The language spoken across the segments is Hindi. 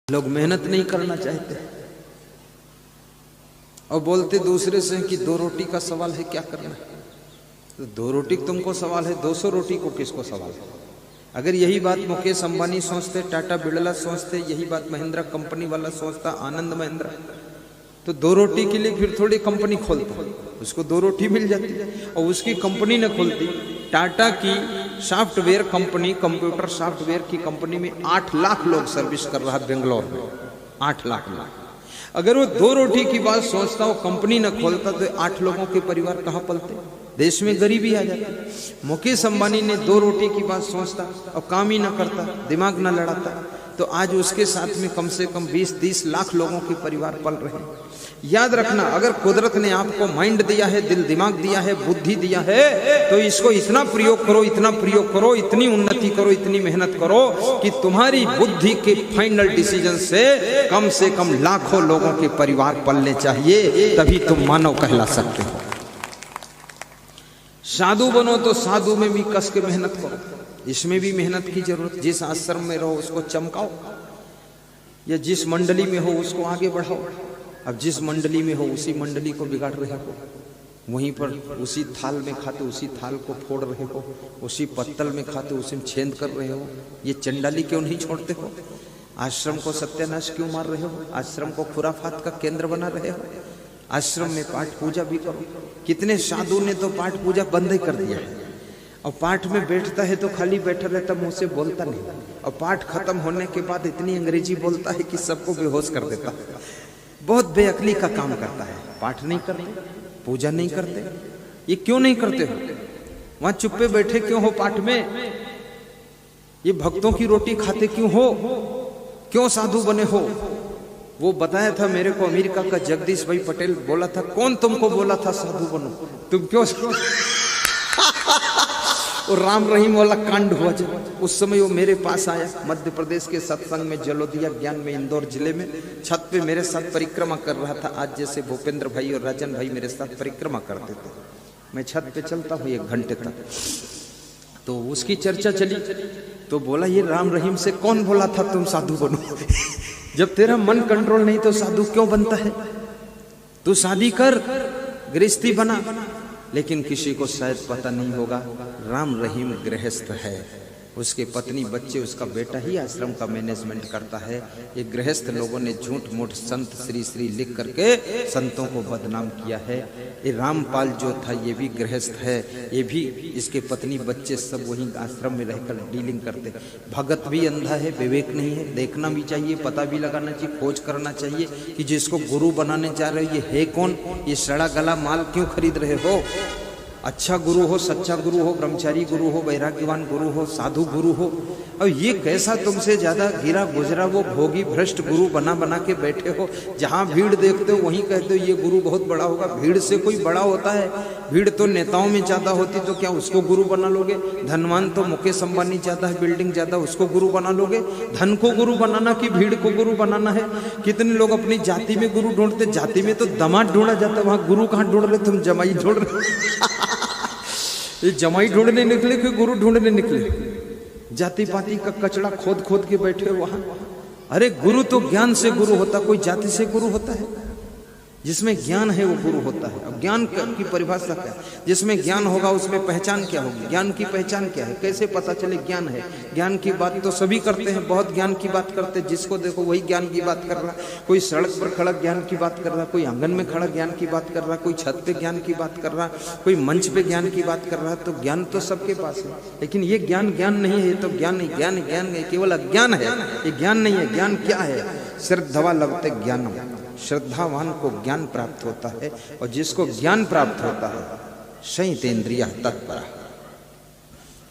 लोग मेहनत नहीं करना चाहते और बोलते दूसरे से कि 2 रोटी का सवाल है, क्या करना है? तो 2 रोटी तुमको सवाल है, 200 रोटी को किसको सवाल है? अगर यही बात मुकेश अंबानी सोचते, टाटा बिरला सोचते, यही बात महिंद्रा कंपनी वाला सोचता, आनंद महिंद्रा, तो 2 रोटी के लिए फिर थोड़ी कंपनी खोलता, उसको 2 रोटी मिल जाती। और उसकी कंपनी न खोलती, टाटा की सॉफ्टवेयर कंपनी, कंप्यूटर सॉफ्टवेयर की कंपनी में 8 लाख लोग सर्विस कर रहा है बेंगलोर में, 8 लाख लोग। अगर वो 2 रोटी की बात सोचता, वो कंपनी न खोलता, तो 8 लोगों के परिवार कहाँ पलते? देश में गरीबी आ जाती। मुकेश अंबानी ने 2 रोटी की बात सोचता और काम ही ना करता, दिमाग ना लड़ाता, तो आज उसके साथ में कम से कम 20-30 लाख लोगों के परिवार पल रहे हैं। याद रखना, अगर कुदरत ने आपको माइंड दिया है, दिल दिमाग दिया है, बुद्धि दिया है, तो इसको इतना प्रयोग करो, इतना प्रयोग करो, इतनी उन्नति करो, इतनी मेहनत करो कि तुम्हारी बुद्धि के फाइनल डिसीजन से कम लाखों लोगों के परिवार पलने चाहिए, तभी तुम मानव कहला सकते हो। साधु बनो तो साधु में भी कस के मेहनत करो, इसमें भी मेहनत की जरूरत। जिस आश्रम में रहो उसको चमकाओ, या जिस मंडली में हो उसको आगे बढ़ाओ। अब जिस मंडली में हो उसी मंडली को बिगाड़ रहे हो, वहीं पर उसी थाल में खाते उसी थाल को फोड़ रहे हो, उसी पत्तल में खाते उसी में छेद कर रहे हो। ये चंडाली क्यों नहीं छोड़ते हो? आश्रम को सत्यानाश क्यों मार रहे हो? आश्रम को खुराफात का केंद्र बना रहे हो? आश्रम में पाठ पूजा भी करो। कितने साधु ने तो पाठ पूजा बंद ही कर दिया है, और पाठ में बैठता है तो खाली बैठा रहता, मुंह से बोलता नहीं, और पाठ खत्म होने के बाद इतनी अंग्रेजी बोलता है कि सबको बेहोश कर देता है। बहुत बेअकली का काम करता है। पाठ नहीं करते, पूजा नहीं करते, ये क्यों नहीं करते हो? वहां चुप्पे बैठे क्यों हो? पाठ में ये भक्तों की रोटी खाते क्यों हो? क्यों साधु बने हो? वो बताया था मेरे को, अमेरिका का जगदीश भाई पटेल बोला था, कौन तुमको बोला था साधु बनो? तुम क्यों और राम रहीम वाला कांड हुआ जब, उस समय वो मेरे पास आया मध्य प्रदेश के सत्संग में, जलोदिया ज्ञान में, इंदौर जिले में, छत पे मेरे साथ परिक्रमा कर रहा था। आज जैसे भूपेंद्र भाई और राजन भाई मेरे साथ परिक्रमा करते थे, मैं छत पे चलता हूँ 1 घंटे तक, तो उसकी चर्चा चली, तो बोला ये राम रहीम से कौन बोला था तुम साधु बनो? जब तेरा मन कंट्रोल नहीं तो साधु क्यों बनता है? तू शादी कर, गृहस्थी बना। लेकिन किसी को शायद पता नहीं होगा, राम रहीम गृहस्थ है, उसके पत्नी बच्चे, उसका बेटा ही आश्रम का मैनेजमेंट करता है। ये गृहस्थ लोगों ने झूठ मूठ संत श्री श्री लिख करके संतों को बदनाम किया है। ये रामपाल जो था ये भी गृहस्थ है, ये भी, इसके पत्नी बच्चे सब वहीं आश्रम में रहकर डीलिंग करते। भगत भी अंधा है, विवेक नहीं है। देखना भी चाहिए, पता भी लगाना चाहिए, खोज करना चाहिए कि जिसको गुरु बनाने जा रहे हो ये है कौन? ये सड़ा गला माल क्यों खरीद रहे हो? अच्छा गुरु हो, सच्चा गुरु हो, ब्रह्मचारी गुरु हो, वैराग्यवान गुरु हो, साधु गुरु हो, और ये कैसा तुमसे ज्यादा गिरा गुजरा वो भोगी भ्रष्ट गुरु बना बना के बैठे हो। जहां भीड़ देखते हो वहीं कहते हो ये गुरु बहुत बड़ा होगा। भीड़ से कोई बड़ा होता है? भीड़ तो नेताओं में ज्यादा होती, तो क्या उसको गुरु बना लोगे? धनवान तो मुकेश अंबानी ज्यादा है, बिल्डिंग ज्यादा, उसको गुरु बना लोगे? धन को गुरु बनाना कि भीड़ को गुरु बनाना है? कितने लोग अपनी जाति में गुरु ढूंढते, जाति में तो दामाद ढूंढा जाता, वहां गुरु कहाँ ढूंढ रहे? तुम जमाई ढूंढ रहे। ये जमाई ढूंढने निकले कि गुरु ढूंढने निकले? जाति पाति का कचड़ा खोद खोद के बैठे वहां। अरे गुरु तो ज्ञान से गुरु होता, कोई जाति से गुरु होता है? जिसमें ज्ञान है वो गुरु होता है। अब ज्ञान की परिभाषा क्या है? जिसमें ज्ञान होगा उसमें पहचान क्या होगी? ज्ञान की पहचान क्या है? कैसे पता चले ज्ञान है? ज्ञान की बात तो सभी करते हैं, बहुत ज्ञान की बात करते हैं, जिसको देखो वही ज्ञान की बात कर रहा। कोई सड़क पर खड़ा ज्ञान की बात कर रहा, कोई आंगन में खड़ा ज्ञान की बात कर रहा, कोई छत पे ज्ञान की बात कर रहा, कोई मंच पे ज्ञान की बात कर रहा। तो ज्ञान तो सबके पास है, लेकिन ये ज्ञान ज्ञान नहीं है। ये तो ज्ञान नहीं, ज्ञान ज्ञान नहीं, केवल अज्ञान है, ये ज्ञान नहीं है। ज्ञान क्या है? श्रद्धावा लभते ज्ञानम, श्रद्धावान को ज्ञान प्राप्त होता है, और जिसको ज्ञान प्राप्त होता है संयतेन्द्रियः तत्पर,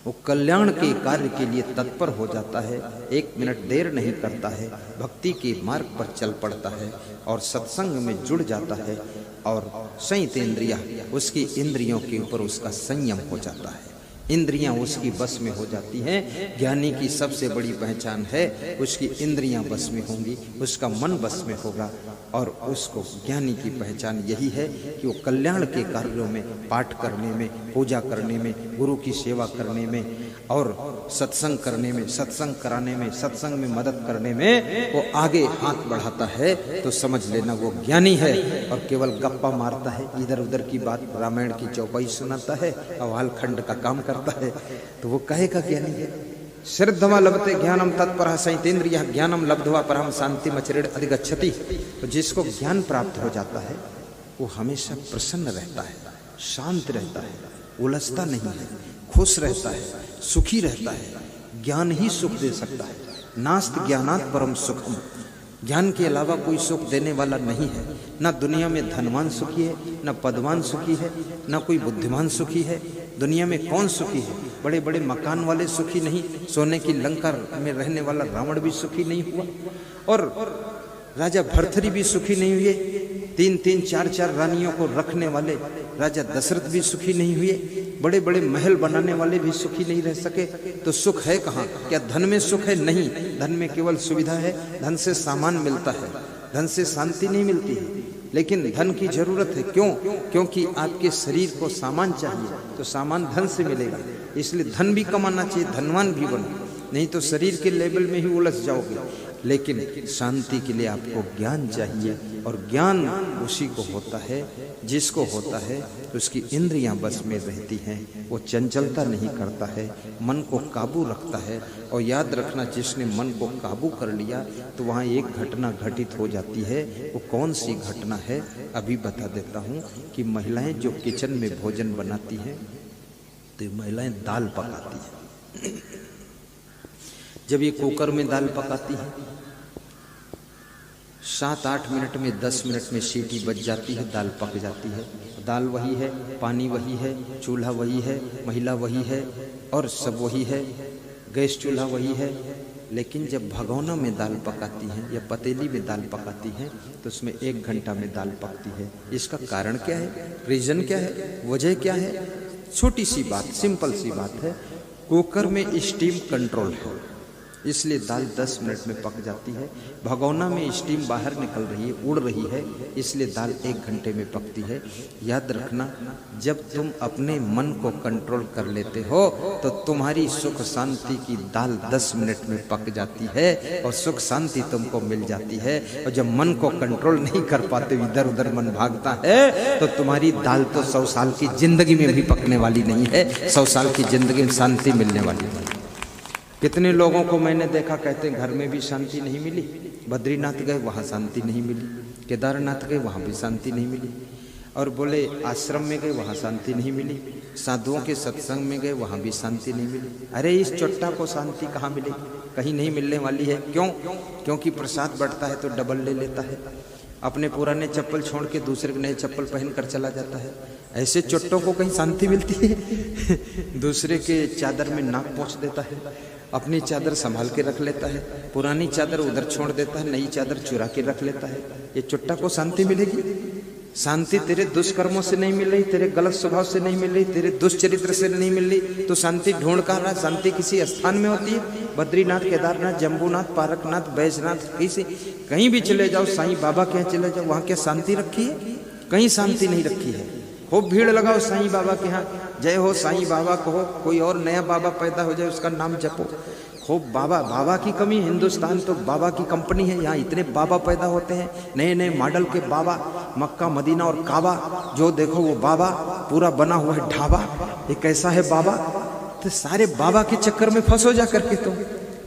वो कल्याण के कार्य के लिए तत्पर हो जाता है। 1 मिनट देर नहीं करता है, भक्ति के मार्ग पर चल पड़ता है और सत्संग में जुड़ जाता है, और संयतेन्द्रियः, उसकी इंद्रियों के ऊपर उसका संयम हो जाता है, इंद्रियां उसकी बस में हो जाती हैं। ज्ञानी की सबसे बड़ी पहचान है उसकी इंद्रियां बस में होंगी, उसका मन बस में होगा, और उसको ज्ञानी की पहचान यही है कि वो कल्याण के कार्यों में, पाठ करने में, पूजा करने में, गुरु की सेवा करने में और सत्संग करने में, सत्संग कराने में, सत्संग में मदद करने में वो आगे हाथ बढ़ाता है तो समझ लेना वो ज्ञानी है। और केवल गप्पा मारता है, इधर उधर की बात, रामायण की चौपाई सुनाता है, अवाल खंड का काम करता है, तो वो कहेगा ज्ञानी है। श्रद्धवा लभते ज्ञानम तत्परः संयतेन्द्रियः ज्ञानम लब्ध्वा परम शांतिम् अचिरेण अधिगच्छति। तो जिसको ज्ञान प्राप्त हो जाता है वो हमेशा प्रसन्न रहता है, शांत रहता है, उलझता नहीं है, खुश रहता है, सुखी रहता है। ज्ञान ही सुख दे सकता है। नास्ति ज्ञानात् परम सुखम। ज्ञान के अलावा कोई सुख देने वाला नहीं है। ना दुनिया में धनवान सुखी है, ना पदवान सुखी है, ना कोई बुद्धिमान सुखी है। दुनिया में कौन सुखी है? बड़े बड़े मकान वाले सुखी नहीं, सोने की लंका में रहने वाला रावण भी सुखी नहीं हुआ, और राजा भर्तृहरि भी सुखी नहीं हुए, 3-3, 4-4 रानियों को रखने वाले राजा दशरथ भी सुखी नहीं हुए, बड़े बड़े महल बनाने वाले भी सुखी नहीं रह सके। तो सुख है कहाँ? क्या धन में सुख है? नहीं, धन में केवल सुविधा है, धन से सामान मिलता है, धन से शांति नहीं मिलती है। लेकिन धन की जरूरत है। क्यों? क्योंकि आपके शरीर को सामान चाहिए, तो सामान धन से मिलेगा। इसलिए धन भी कमाना चाहिए, धनवान भी बनो, नहीं तो शरीर के लेवल में ही उलझ जाओगे। लेकिन शांति के लिए आपको ज्ञान चाहिए, और ज्ञान उसी को होता है जिसको होता है तो उसकी इंद्रियां बस में रहती हैं, वो चंचलता नहीं करता है, मन को काबू रखता है। और याद रखना, जिसने मन को काबू कर लिया तो वहाँ एक घटना घटित हो जाती है। वो कौन सी घटना है अभी बता देता हूँ। कि महिलाएं जो किचन में भोजन बनाती हैं तो महिलाएं दाल पकाती हैं। जब ये कुकर में दाल पकाती है, 7-8 मिनट में, 10 मिनट में सीटी बज जाती है, दाल पक जाती है। दाल वही है, पानी वही है, चूल्हा वही है, महिला वही है, और सब वही है, गैस चूल्हा वही है। लेकिन जब भगोना में दाल पकाती हैं या पतीली में दाल पकाती हैं तो उसमें 1 घंटा में दाल पकती है। इसका कारण क्या है? रीजन क्या है? वजह क्या है? छोटी सी बात, सिंपल सी बात है। कुकर में स्टीम कंट्रोल है, इसलिए दाल 10 मिनट में पक जाती है। भगोना में स्टीम बाहर निकल रही है, उड़ रही है, इसलिए दाल 1 घंटे में पकती है। याद रखना, जब तुम अपने मन को कंट्रोल कर लेते हो तो तुम्हारी सुख शांति की दाल 10 मिनट में पक जाती है और सुख शांति तुमको मिल जाती है। और जब मन को कंट्रोल नहीं कर पाते, इधर उधर मन भागता है, तो तुम्हारी दाल तो 100 साल की जिंदगी में भी पकने वाली नहीं है, 100 साल की जिंदगी में शांति मिलने वाली नहीं। कितने लोगों को मैंने देखा, कहते हैं घर में भी शांति नहीं मिली, बद्रीनाथ गए वहाँ शांति नहीं मिली, केदारनाथ गए वहाँ भी शांति नहीं मिली, और बोले आश्रम में गए वहाँ शांति नहीं मिली, साधुओं के सत्संग में गए वहाँ भी शांति नहीं मिली। अरे इस चोट्टा को शांति कहाँ मिलेगी? कहीं नहीं मिलने वाली है। क्यों? क्योंकि प्रसाद बढ़ता है तो डबल ले लेता है, अपने पुराने चप्पल छोड़ के दूसरे नए चप्पल पहन कर चला जाता है। ऐसे चोट्टों को कहीं शांति मिलती है? दूसरे के चादर में नाक पोंछ देता है, अपनी चादर संभाल के रख लेता है, पुरानी चादर उधर छोड़ देता है, नई चादर चुरा के रख लेता है। ये चुट्टा को शांति मिलेगी? शांति तेरे दुष्कर्मों से नहीं मिल रही, तेरे गलत स्वभाव से नहीं मिल रही, तेरे दुष्चरित्र से नहीं मिल रही, तो शांति ढूंढ कर रहा। शांति किसी स्थान में होती है? बद्रीनाथ, केदारनाथ, जम्बूनाथ, पारकनाथ, बैजनाथ, कहीं भी चले जाओ, साईं बाबा के यहाँ चले जाओ, वहाँ क्या शांति रखी है? कहीं शांति नहीं रखी है। खूब भीड़ लगाओ साईं बाबा के यहाँ, जय हो साईं बाबा कहो, कोई और नया बाबा पैदा हो जाए उसका नाम जपो, खूब बाबा की कमी। हिंदुस्तान तो बाबा की कंपनी है, यहाँ इतने बाबा पैदा होते हैं, नए नए मॉडल के बाबा, मक्का मदीना और काबा जो देखो वो बाबा, पूरा बना हुआ है ढाबा। ये कैसा है बाबा? तो सारे बाबा के चक्कर में फंसो जा करके तुम,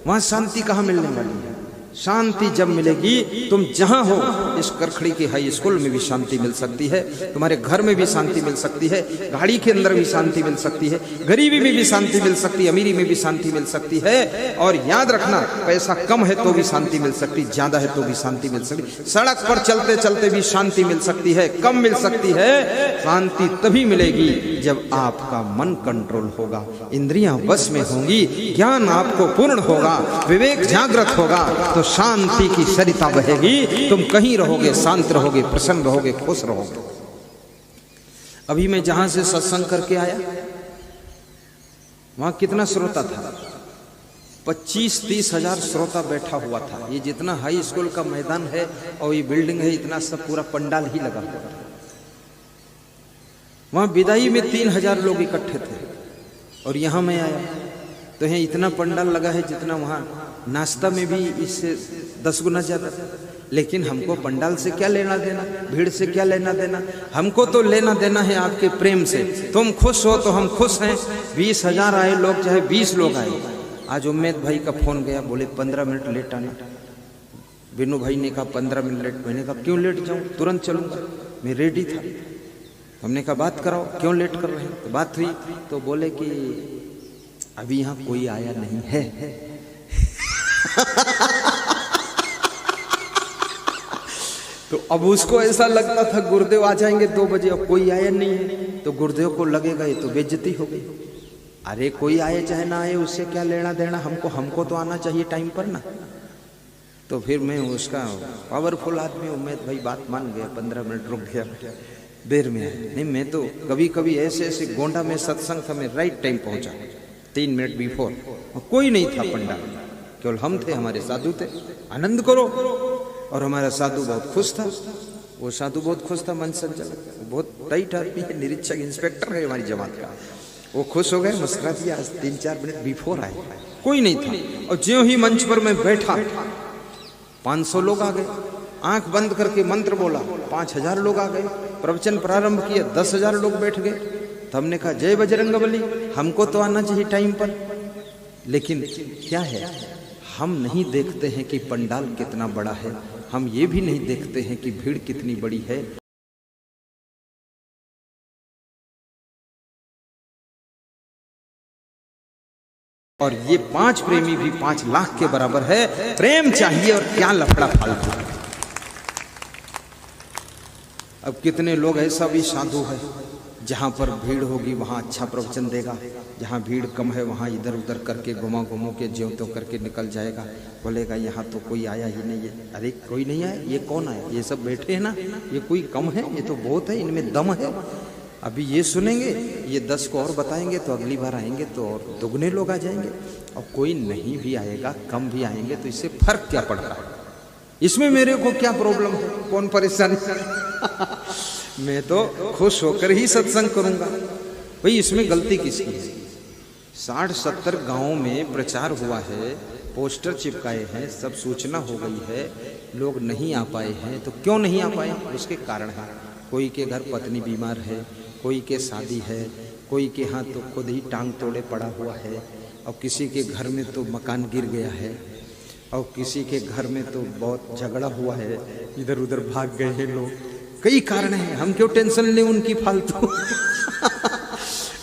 वहां शांति कहाँ मिलने वाली है? शांति जब मिलेगी, तुम जहां हो, इस करखड़ी के हाई स्कूल में भी शांति मिल सकती है, तुम्हारे घर में भी शांति मिल सकती है, गाड़ी के अंदर भी शांति मिल सकती है, गरीबी में भी शांति मिल सकती है, अमीरी में भी शांति मिल सकती है। और याद रखना, पैसा कम है तो भी शांति मिल सकती, ज्यादा है तो भी शांति मिल सकती, सड़क पर चलते चलते भी शांति मिल सकती है, कम मिल सकती है। शांति तभी मिलेगी जब आपका मन कंट्रोल होगा, इंद्रियां वश में होंगी, ज्ञान आपको पूर्ण होगा, विवेक जागृत होगा, तो शांति की सरिता बहेगी। तुम कहीं रहोगे, शांत रहोगे, प्रसन्न रहोगे, खुश रहोगे। अभी मैं जहां से सत्संग करके आया, वहां कितना श्रोता था? 25-30 हजार श्रोता बैठा हुआ था। ये जितना हाई स्कूल का मैदान है और ये बिल्डिंग है, इतना सब पूरा पंडाल ही लगा हुआ था। वहां विदाई में 3000 लोग इकट्ठे थे, और यहां मैं आया तो यहाँ इतना पंडाल लगा है जितना वहाँ नाश्ता में भी इससे 10 गुना ज्यादा। लेकिन हमको पंडाल से क्या लेना देना, भीड़ से क्या लेना देना, हमको तो लेना देना है आपके प्रेम से। तुम खुश हो तो हम खुश हैं। 20,000 आए लोग, चाहे 20 लोग आए। आज उम्मेद भाई का फोन गया, बोले 15 मिनट लेट आना। बिनू भाई ने कहा 15 मिनट लेट। मैंने कहा क्यों लेट जाऊं, तुरंत चलूंगा, मैं रेडी था। हमने कहा बात कराओ, क्यों लेट कर रहे हैं। तो बात हुई तो बोले कि अभी यहाँ कोई आया नहीं है। तो अब उसको ऐसा लगता था गुरुदेव आ जाएंगे 2 बजे, अब कोई आया नहीं है। तो गुरुदेव को लगेगा ये तो बेइज्जती हो गई। अरे कोई आए चाहे ना आए उससे क्या लेना देना, हमको तो आना चाहिए टाइम पर ना। तो फिर मैं उसका पावरफुल आदमी उम्मेद भाई बात मान गया, 15 मिनट रुक गया, देर में आया नहीं। मैं तो कभी कभी ऐसे गोंडा में सत्संग था, मैं राइट टाइम पहुंचा, 3 मिनट बिफोर। कोई नहीं था पंडाल, केवल हम थे, हमारे साधु थे। आनंद करो। और हमारा साधु बहुत खुश था। वो साधु बहुत खुश था, मन संचालक, बहुत टाइट आदमी है, निरीक्षक इंस्पेक्टर है हमारी जमात का। वो खुश हो गए, मुस्कुरा दिया। 3-4 मिनट बिफोर आए, कोई नहीं था। और ज्यों ही मंच पर मैं बैठा 500 लोग आ गए। आंख बंद करके मंत्र बोला, 5000 लोग आ गए। प्रवचन प्रारंभ किया, 10,000 लोग बैठ गए। तो हमने कहा जय बजरंगबली, हमको तो आना चाहिए टाइम पर। लेकिन क्या है, हम नहीं देखते हैं कि पंडाल कितना बड़ा है, हम ये भी नहीं देखते हैं कि भीड़ कितनी बड़ी है। और ये 5 प्रेमी भी 5 लाख के बराबर है। प्रेम चाहिए और क्या लफड़ा फालतू। अब कितने लोग ऐसा भी साधु है, जहां पर भीड़ होगी वहां अच्छा प्रवचन देगा, जहां भीड़ कम है वहां इधर उधर करके घुमा के ज्यों त्यों करके निकल जाएगा। बोलेगा यहाँ तो कोई आया ही नहीं है। अरे कोई नहीं आया, ये कौन आया, ये सब बैठे हैं ना, ये कोई कम है, ये तो बहुत है, इनमें दम है। अभी ये सुनेंगे, ये 10 को और बताएंगे तो अगली बार आएंगे तो और दुगने लोग आ जाएंगे। और कोई नहीं भी आएगा, कम भी आएंगे, तो इससे फर्क क्या पड़ रहा है, इसमें मेरे को क्या प्रॉब्लम है, कौन परेशानी। मैं तो खुश होकर ही सत्संग करूंगा भाई, इसमें गलती किसकी है। 60-70 गांवों में प्रचार हुआ है, पोस्टर चिपकाए हैं, सब सूचना हो गई है, लोग नहीं आ पाए हैं। तो क्यों नहीं आ पाए, उसके कारण है। कोई के घर पत्नी बीमार है, कोई के शादी है, कोई के यहाँ तो खुद ही टांग तोड़े पड़ा हुआ है, और किसी के घर में तो मकान गिर गया है, और किसी के घर में तो बहुत झगड़ा हुआ है, इधर उधर भाग गए हैं लोग। कई कारण हैं, हम क्यों टेंशन लें उनकी फालतू।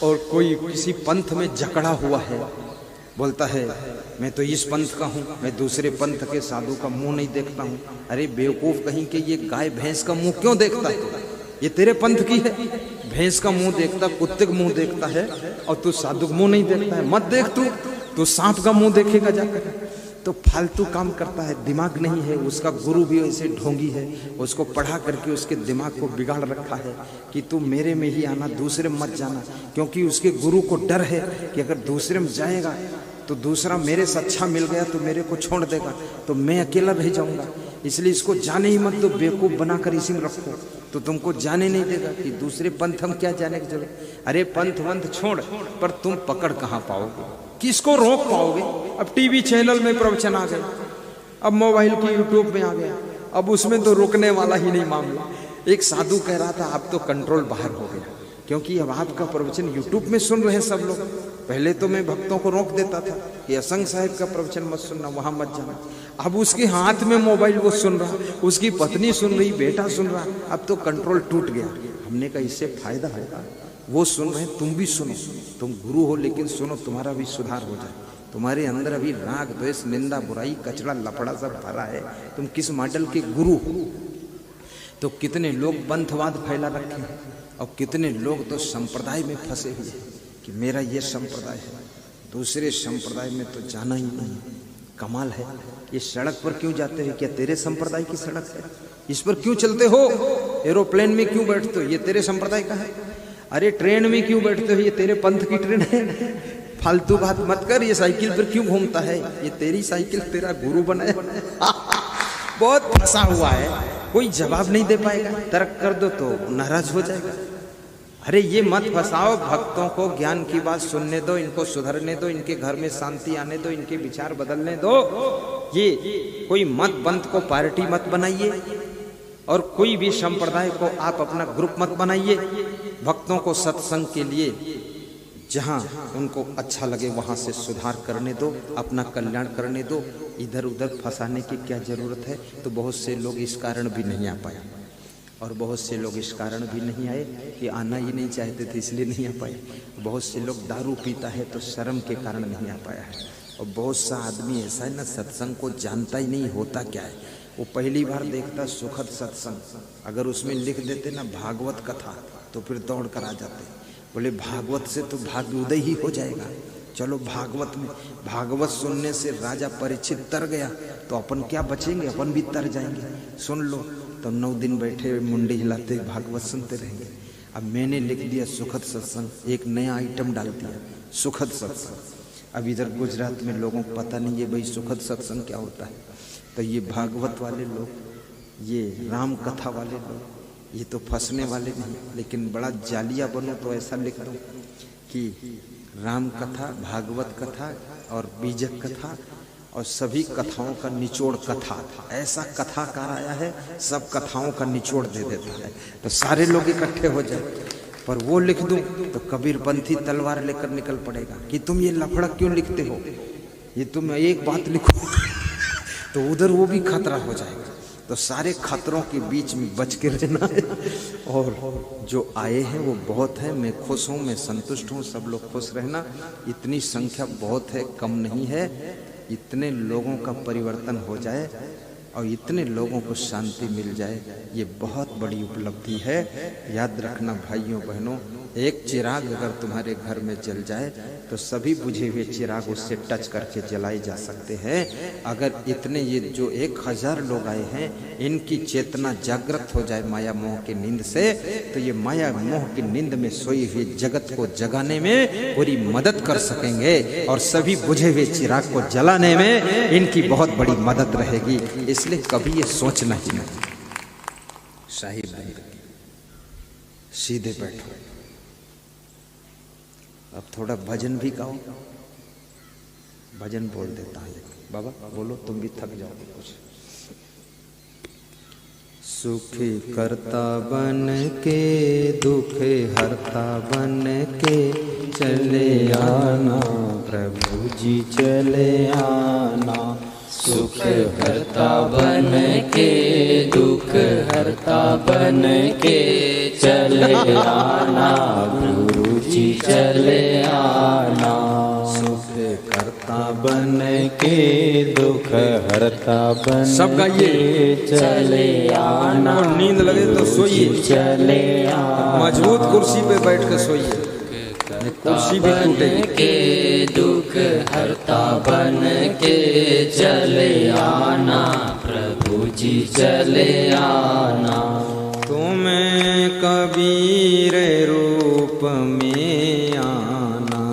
और कोई किसी पंथ में जकड़ा हुआ है, बोलता है मैं तो इस पंथ का हूँ, मैं दूसरे पंथ के साधु का मुंह नहीं देखता हूँ। अरे बेवकूफ कहीं के, ये गाय भैंस का मुंह क्यों देखता है, ये तेरे पंथ की है। भैंस का मुंह देखता, कुत्ते का मुंह देखता है, और तू साधु का मुंह नहीं देखता है। मत देख, तू सांप का मुंह देखेगा जाकर। तो फालतू काम करता है, दिमाग नहीं है। उसका गुरु भी ऐसे ढोंगी है, उसको पढ़ा करके उसके दिमाग को बिगाड़ रखा है कि तू मेरे में ही आना, दूसरे में मत जाना। क्योंकि उसके गुरु को डर है कि अगर दूसरे में जाएगा तो दूसरा मेरे से अच्छा मिल गया तो मेरे को छोड़ देगा, तो मैं अकेला रह जाऊंगा। इसलिए इसको जाने ही मत दो, बेवकूफ बनाकर इसी में रखो, तो तुमको जाने नहीं देगा। कि दूसरे पंथ हम क्या जाने की जरूरत। अरे पंथ वंथ छोड़, पर तुम पकड़ कहाँ पाओगे, किसको रोक पाओगे। अब टीवी चैनल में प्रवचन आ गए, अब मोबाइल की यूट्यूब में आ गया, अब उसमें तो रोकने वाला ही नहीं मामला। एक साधु कह रहा था अब तो कंट्रोल बाहर हो गया, क्योंकि अब आपका प्रवचन यूट्यूब में सुन रहे हैं सब लोग। पहले तो मैं भक्तों को रोक देता था कि असंग साहिब का प्रवचन मत सुनना, वहां मत जाना। अब उसके हाथ में मोबाइल, वो सुन रहा, उसकी पत्नी सुन रही, बेटा सुन रहा, अब तो कंट्रोल टूट गया। हमने कहा इससे फायदा होगा, वो सुन रहे तुम भी सुनो, तुम गुरु हो लेकिन सुनो, तुम्हारा भी सुधार हो जाए। तुम्हारे अंदर अभी राग द्वेष निंदा बुराई कचरा लफड़ा सब भरा है, तुम किस मॉडल के गुरु हो। तो कितने लोग पंथवाद फैला रखे हैं, और कितने लोग तो संप्रदाय में फंसे हुए हैं कि मेरा ये संप्रदाय है, दूसरे संप्रदाय में तो जाना ही नहीं। कमाल है, ये सड़क पर क्यों जाते हैं, क्या तेरे संप्रदाय की सड़क है? इस पर क्यों चलते हो? एरोप्लेन में क्यों बैठते हो, ये तेरे संप्रदाय का है? अरे ट्रेन में क्यों बैठते हो, ये तेरे पंथ की ट्रेन है। फालतू बात मत कर। ये साइकिल पर क्यों घूमता है, ये तेरी साइकिल, तेरा गुरु बनाया। बहुत फंसा हुआ है, कोई जवाब नहीं दे पाएगा। तर्क कर दो तो नाराज हो जाएगा। अरे ये मत फंसाओ भक्तों को, ज्ञान की बात सुनने दो, इनको सुधरने दो, इनके घर में शांति आने दो, इनके विचार बदलने दो। ये कोई मत बंद को पार्टी मत बनाइए और कोई भी संप्रदाय को आप अपना ग्रुप मत बनाइए। भक्तों को सत्संग के लिए जहां उनको अच्छा लगे वहां से सुधार करने दो, अपना कल्याण करने दो। इधर उधर फंसाने की क्या जरूरत है। तो बहुत से लोग इस कारण भी नहीं आ पाए और बहुत से लोग इस कारण भी नहीं आए कि आना ही नहीं चाहते थे इसलिए नहीं आ पाए। बहुत से लोग दारू पीता है तो शर्म के कारण नहीं आ पाया है। और बहुत सा आदमी ऐसा है ना, सत्संग को जानता ही नहीं होता क्या है। वो पहली बार देखता सुखद सत्संग, अगर उसमें लिख देते ना भागवत कथा तो फिर दौड़ कर आ जाते, बोले भागवत से तो भाग्य उदय ही हो जाएगा। चलो भागवत में, भागवत सुनने से राजा परीक्षित तर गया तो अपन क्या बचेंगे, अपन भी तर जाएंगे। सुन लो तो 9 दिन बैठे मुंडी हिलाते भागवत सुनते रहेंगे। अब मैंने लिख दिया सुखद सत्संग, एक नया आइटम डाल दिया सुखद सत्संग। अब इधर गुजरात में लोगों को पता नहीं है भाई सुखद सत्संग क्या होता है। तो ये भागवत वाले लोग, ये राम कथा वाले लोग, ये तो फंसने वाले नहीं। लेकिन बड़ा जालिया बनो तो ऐसा लिख दो कि राम कथा, भागवत कथा और बीजक कथा और सभी कथाओं का निचोड़ कथा। ऐसा कथाकार आया है, सब कथाओं का निचोड़ दे देता है तो सारे लोग इकट्ठे हो जाए। पर वो लिख दूं तो कबीरपंथी तलवार लेकर निकल पड़ेगा कि तुम ये लफड़ा क्यों लिखते हो, ये तुम एक बात लिखो तो उधर वो भी खतरा हो जाएगा। तो सारे खतरों के बीच में बच के रहना है। और जो आए हैं वो बहुत है, मैं खुश हूँ, मैं संतुष्ट हूँ, सब लोग खुश रहना। इतनी संख्या बहुत है, कम नहीं है। इतने लोगों का परिवर्तन हो जाए और इतने लोगों को शांति मिल जाए, ये बहुत बड़ी उपलब्धि है। याद रखना भाइयों बहनों, एक चिराग अगर तुम्हारे घर में जल जाए तो सभी बुझे हुए चिराग उससे टच करके जलाए जा सकते हैं। अगर इतने ये जो 1000 लोग आए हैं इनकी चेतना जागृत हो जाए माया मोह की नींद से, तो ये माया मोह की नींद में सोई हुई जगत को जगाने में पूरी मदद कर सकेंगे और सभी बुझे हुए चिराग को जलाने में इनकी बहुत बड़ी मदद रहेगी। इसलिए कभी ये सोचना ही नहीं, साहिब सीधे बैठो। अब थोड़ा भजन भी गाओ, भजन बोल देता है बाबा, बोलो तुम भी थक जाओगे कुछ। सुखी करता बन के दुख हरता बन के चले आना प्रभु जी चले आना। सुख हरता बन के दुख हरता बन के चले आना गुरु जी चले आना। सुख करता बन के दुख हरता बन सब गाइए चले आना। नींद लगे तो सोइए, चले आना। मजबूत कुर्सी पे बैठ के सोइए, कुर्सी भी टूटेगी। के दुख हरता बन के चले आना प्रभु जी चले आना। तुम्हें कबीर रूप में आना,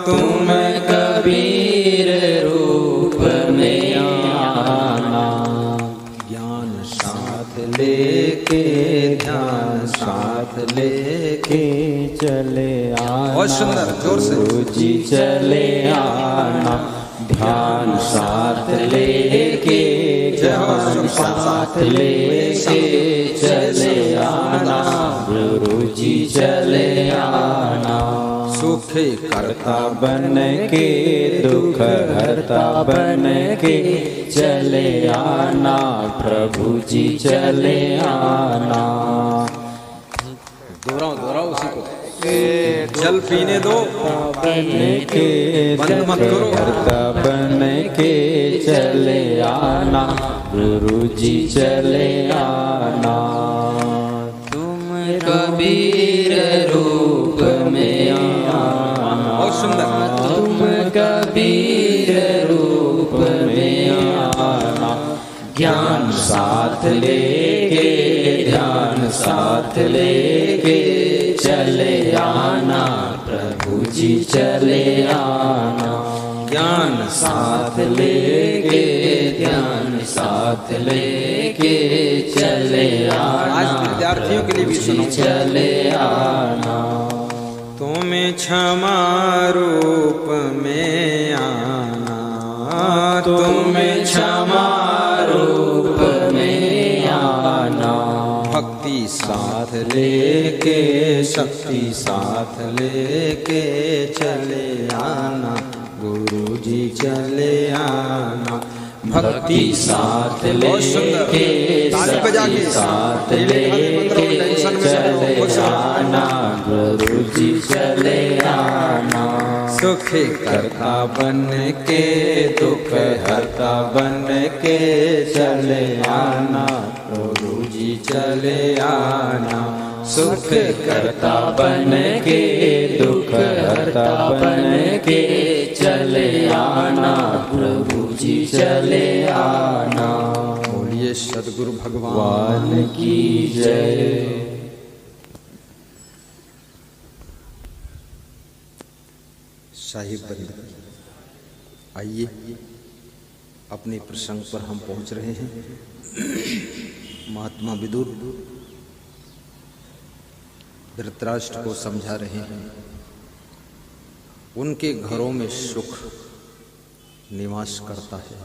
तुम कबीर रूप में आना। ज्ञान साथ लेके ध्यान साथ लेके चले आना। बहुत सुंदर, जोर से। गुरु जी चले आना। ध्यान साथ लेके ध्यान साथ लेके चले आना गुरु जी चले आना। सुख करता बन के दुख हरता बन के चले आना प्रभु जी चले आना। दोहराओ उसी को। जल पीने दो, बन के बंद मत करो। हरता बन के चले आना गुरु जी चले आना। तुम कबीर रूप में आना। बहुत सुंदर। तुम कबीर रूप में आना। ज्ञान साथ लेके ध्यान साथ लेके चले आना प्रभु जी चले आना। ज्ञान साथ लेके ध्यान साथ लेके चले आना। आज विद्यार्थियों के लिए भी सुनो। चले आना। तुम्हें क्षमा रूप में आना, तुम्हें क्षमा रूप में आना। भक्ति साथ लेके शक्ति साथ लेके चले आना, गुरु जी चले आना। भक्ति साथ लेके शक्ति साथ लेके चले आना, गुरु जी चले आना। सुख करता बन के दुख हरता बन के चले आना, गुरु जी चले आना। सुख करता बन के दुख हरता बन के चले आना, प्रभु जी चले आना। बोलिए सद्गुरु भगवान की जय। साहिब बंद आइए, अपने प्रसंग पर हम पहुंच रहे हैं। महात्मा विदुर धृतराष्ट्र को समझा रहे हैं, उनके घरों में सुख निवास करता है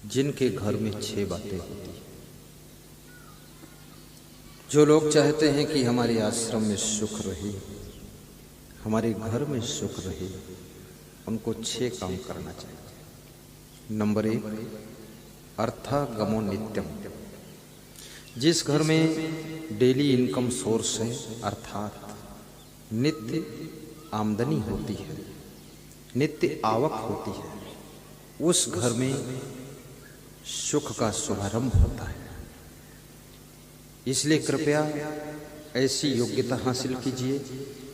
जिनके घर में 6 बातें होती हैं। जो लोग चाहते हैं कि हमारे आश्रम में सुख रहे, हमारे घर में सुख रहे, उनको 6 काम करना चाहिए। नंबर 1, अर्थागमो नित्यम। जिस घर में डेली इनकम सोर्स है, अर्थात नित्य आमदनी होती है, नित्य आवक होती है, उस घर में सुख का शुभारंभ होता है। इसलिए कृपया ऐसी योग्यता हासिल कीजिए,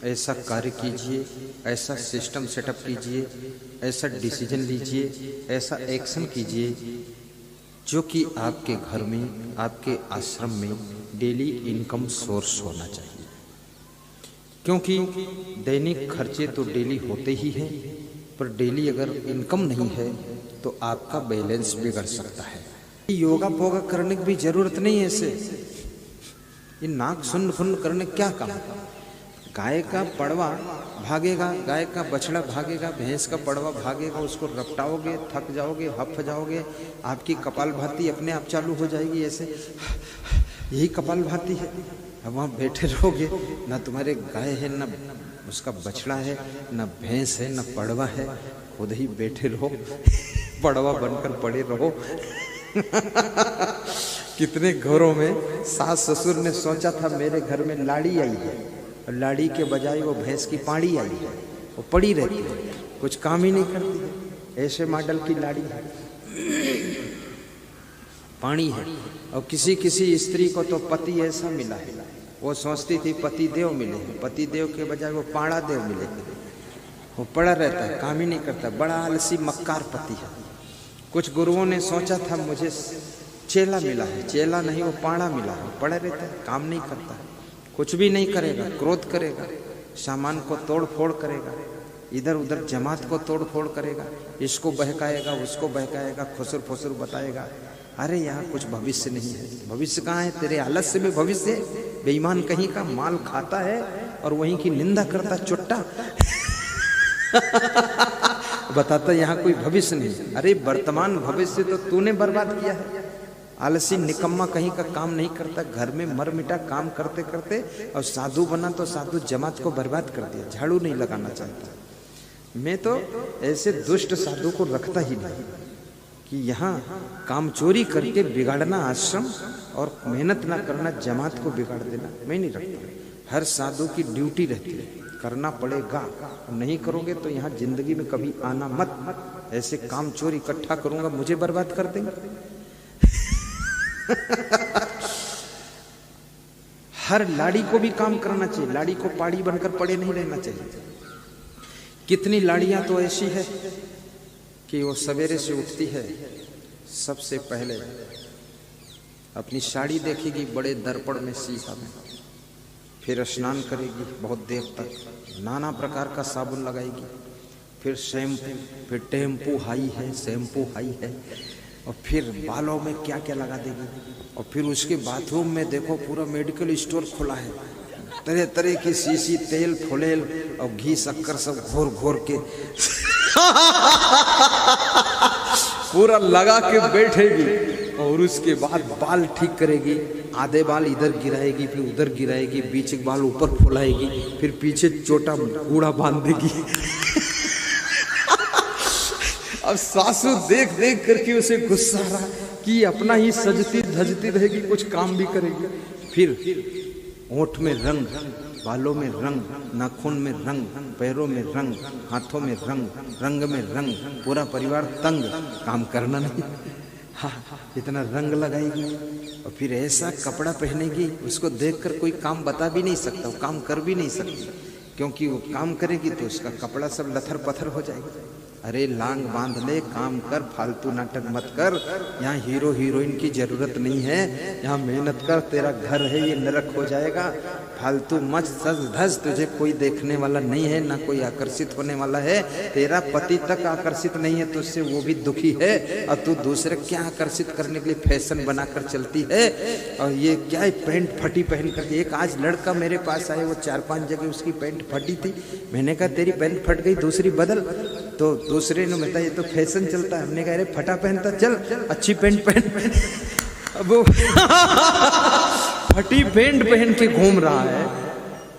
ऐसा कार्य कीजिए, ऐसा सिस्टम सेटअप कीजिए, ऐसा डिसीजन लीजिए, ऐसा एक्शन कीजिए जो कि आपके घर में, आपके आश्रम में डेली इनकम सोर्स होना चाहिए। क्योंकि दैनिक खर्चे तो डेली होते ही हैं, पर डेली अगर इनकम नहीं है तो आपका बैलेंस बिगड़ सकता है। योगा पोगा करने की भी जरूरत नहीं है। ऐसे ये नाक सुन्न फुन्न करने क्या काम? गाय का पड़वा भागेगा, गाय का बछड़ा भागेगा, भैंस का पड़वा भागेगा, उसको रपटाओगे, थक जाओगे, हफ जाओगे, आपकी कपालभाति अपने आप चालू हो जाएगी। ऐसे यही कपालभाति है। अब वहाँ बैठे रहोगे, ना तुम्हारे गाय है, ना उसका बछड़ा है, ना भैंस है, ना पड़वा है, खुद ही बैठे रहो, पड़वा बनकर पड़े रहो। कितने घरों में सास ससुर ने सोचा था मेरे घर में लाड़ी आई है, और लाड़ी के बजाय वो भैंस की पाड़ी आई है, वो पड़ी रहती है, कुछ काम ही नहीं करती है। ऐसे मॉडल की लाड़ी है, पानी है। और किसी किसी स्त्री को तो पति ऐसा मिला है, वो सोचती थी पति देव मिले, पति देव के बजाय वो पाड़ा देव मिले। वो पड़ा रहता है, काम ही नहीं करता, बड़ा आलसी मक्कार पति है। कुछ गुरुओं ने सोचा था मुझे चेला मिला है, चेला नहीं, वो पाड़ा मिला है, पड़ा रहता है, काम नहीं करता, कुछ भी नहीं करेगा, क्रोध करेगा, सामान को तोड़ फोड़ करेगा, इधर उधर जमात को तोड़ फोड़ करेगा, इसको बहकाएगा, उसको बहकाएगा, खुसर फुसर बताएगा। अरे यहाँ कुछ भविष्य नहीं है। भविष्य कहाँ है? तेरे आलस्य में भविष्य है। बेईमान कहीं का माल खाता है और वहीं की निंदा करता चुट्टा। बताता यहाँ कोई भविष्य नहीं। अरे वर्तमान भविष्य तो तूने बर्बाद किया है। आलसी निकम्मा कहीं का काम नहीं करता, घर में मर मिटा काम करते करते, और साधु बना तो साधु जमात को बर्बाद कर दिया, झाड़ू नहीं लगाना चाहता। मैं तो ऐसे दुष्ट साधु को रखता ही नहीं कि यहाँ काम चोरी करके बिगाड़ना आश्रम और मेहनत ना करना जमात को बिगाड़ देना, मैं नहीं रखता। हर साधु की ड्यूटी रहती है, करना पड़ेगा, नहीं करोगे तो यहाँ जिंदगी में कभी आना मत। ऐसे काम चोरी इकट्ठा करूंगा, मुझे बर्बाद कर देंगे। हर लाड़ी को भी काम करना चाहिए, लाड़ी को पाड़ी बनकर पड़े नहीं रहना चाहिए। कितनी लाड़ियां तो ऐसी है कि वो सवेरे से उठती है, सबसे पहले अपनी साड़ी देखेगी बड़े दर्पण में शीशा में, फिर स्नान करेगी बहुत देर तक, नाना प्रकार का साबुन लगाएगी, फिर शैम्पू, फिर टेम्पू हाई है, शैम्पू हाई है, और फिर बालों में क्या क्या लगा देगी, और फिर उसके बाथरूम में देखो पूरा मेडिकल स्टोर खुला है, तरह तरह की शीशी, तेल, फुलेल और घी शक्कर सब घोर घोर के पूरा लगा के बैठेगी। और उसके बाद बाल ठीक करेगी, आधे बाल इधर गिराएगी, फिर उधर गिराएगी, बीच के बाल ऊपर फुलाएगी, फिर पीछे छोटा कूड़ा बांध देगी। अब सासू देख देख करके उसे गुस्सा आ रहा कि अपना ही सजती धजती रहेगी, कुछ काम भी करेगी। फिर ओंठ में रंग, बालों में रंग, नाखून में रंग, पैरों में रंग, हाथों में रंग, रंग में रंग, पूरा परिवार तंग, काम करना नहीं। हाँ, इतना रंग लगाएगी और फिर ऐसा कपड़ा पहनेगी, उसको देखकर कोई काम बता भी नहीं सकता, वो काम कर भी नहीं सकती, क्योंकि वो काम करेगी तो उसका कपड़ा सब लथर पथर हो जाएगा। अरे लांग बांध ले, काम कर, फालतू नाटक मत कर। यहाँ हीरो हीरोइन की जरूरत नहीं है, यहाँ मेहनत कर, तेरा घर है ये नरक हो जाएगा। फालतू मच सज धज, तुझे कोई देखने वाला नहीं है, ना कोई आकर्षित होने वाला है। तेरा पति तक आकर्षित नहीं है तो उससे वो भी दुखी है, और तू दूसरे क्या आकर्षित करने के लिए फैशन बनाकर चलती है। और ये क्या है, पैंट फटी पहन करके। एक आज लड़का मेरे पास आए, वो 4-5 जगह उसकी पैंट फटी थी। मैंने कहा तेरी पैंट फट गई, दूसरी बदल। तो दूसरे ने बताया ये तो फैशन चलता है। हमने कहा अरे फटा पहनता, चल अच्छी पैंट पहन। अब वो फटी पैंट पहन के घूम रहा है,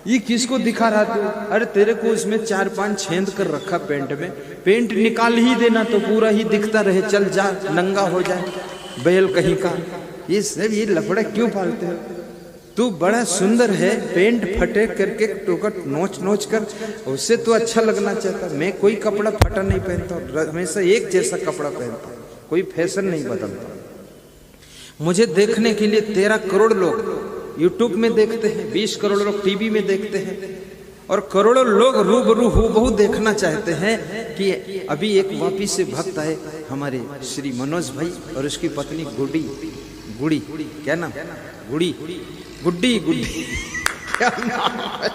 ये किसको दिखा रहा तू? अरे तेरे को इसमें 4-5 छेद कर रखा पैंट में, पेंट निकाल ही देना तो पूरा ही दिखता रहे, चल जा नंगा हो जाए बैल कहीं का। ये सब ये लफड़ा क्यों पालते हो? तू बड़ा सुंदर है, पेंट फटे करके टोकट नोच नोच कर, उससे तो अच्छा लगना चाहता। मैं कोई कपड़ा फटा नहीं पहनता, हमेशा एक जैसा कपड़ा पहनता, कोई फैशन नहीं बदलता। मुझे देखने के लिए 13 करोड़ लोग यूट्यूब में देखते हैं, 20 करोड़ लोग टीवी में देखते हैं, और करोड़ों लोग रूबरू हूबहू देखना चाहते हैं। कि अभी एक वापी से भक्त आए हमारे श्री मनोज भाई और उसकी पत्नी गुड़ी, क्या नाम? गुड्डी क्या नाम है?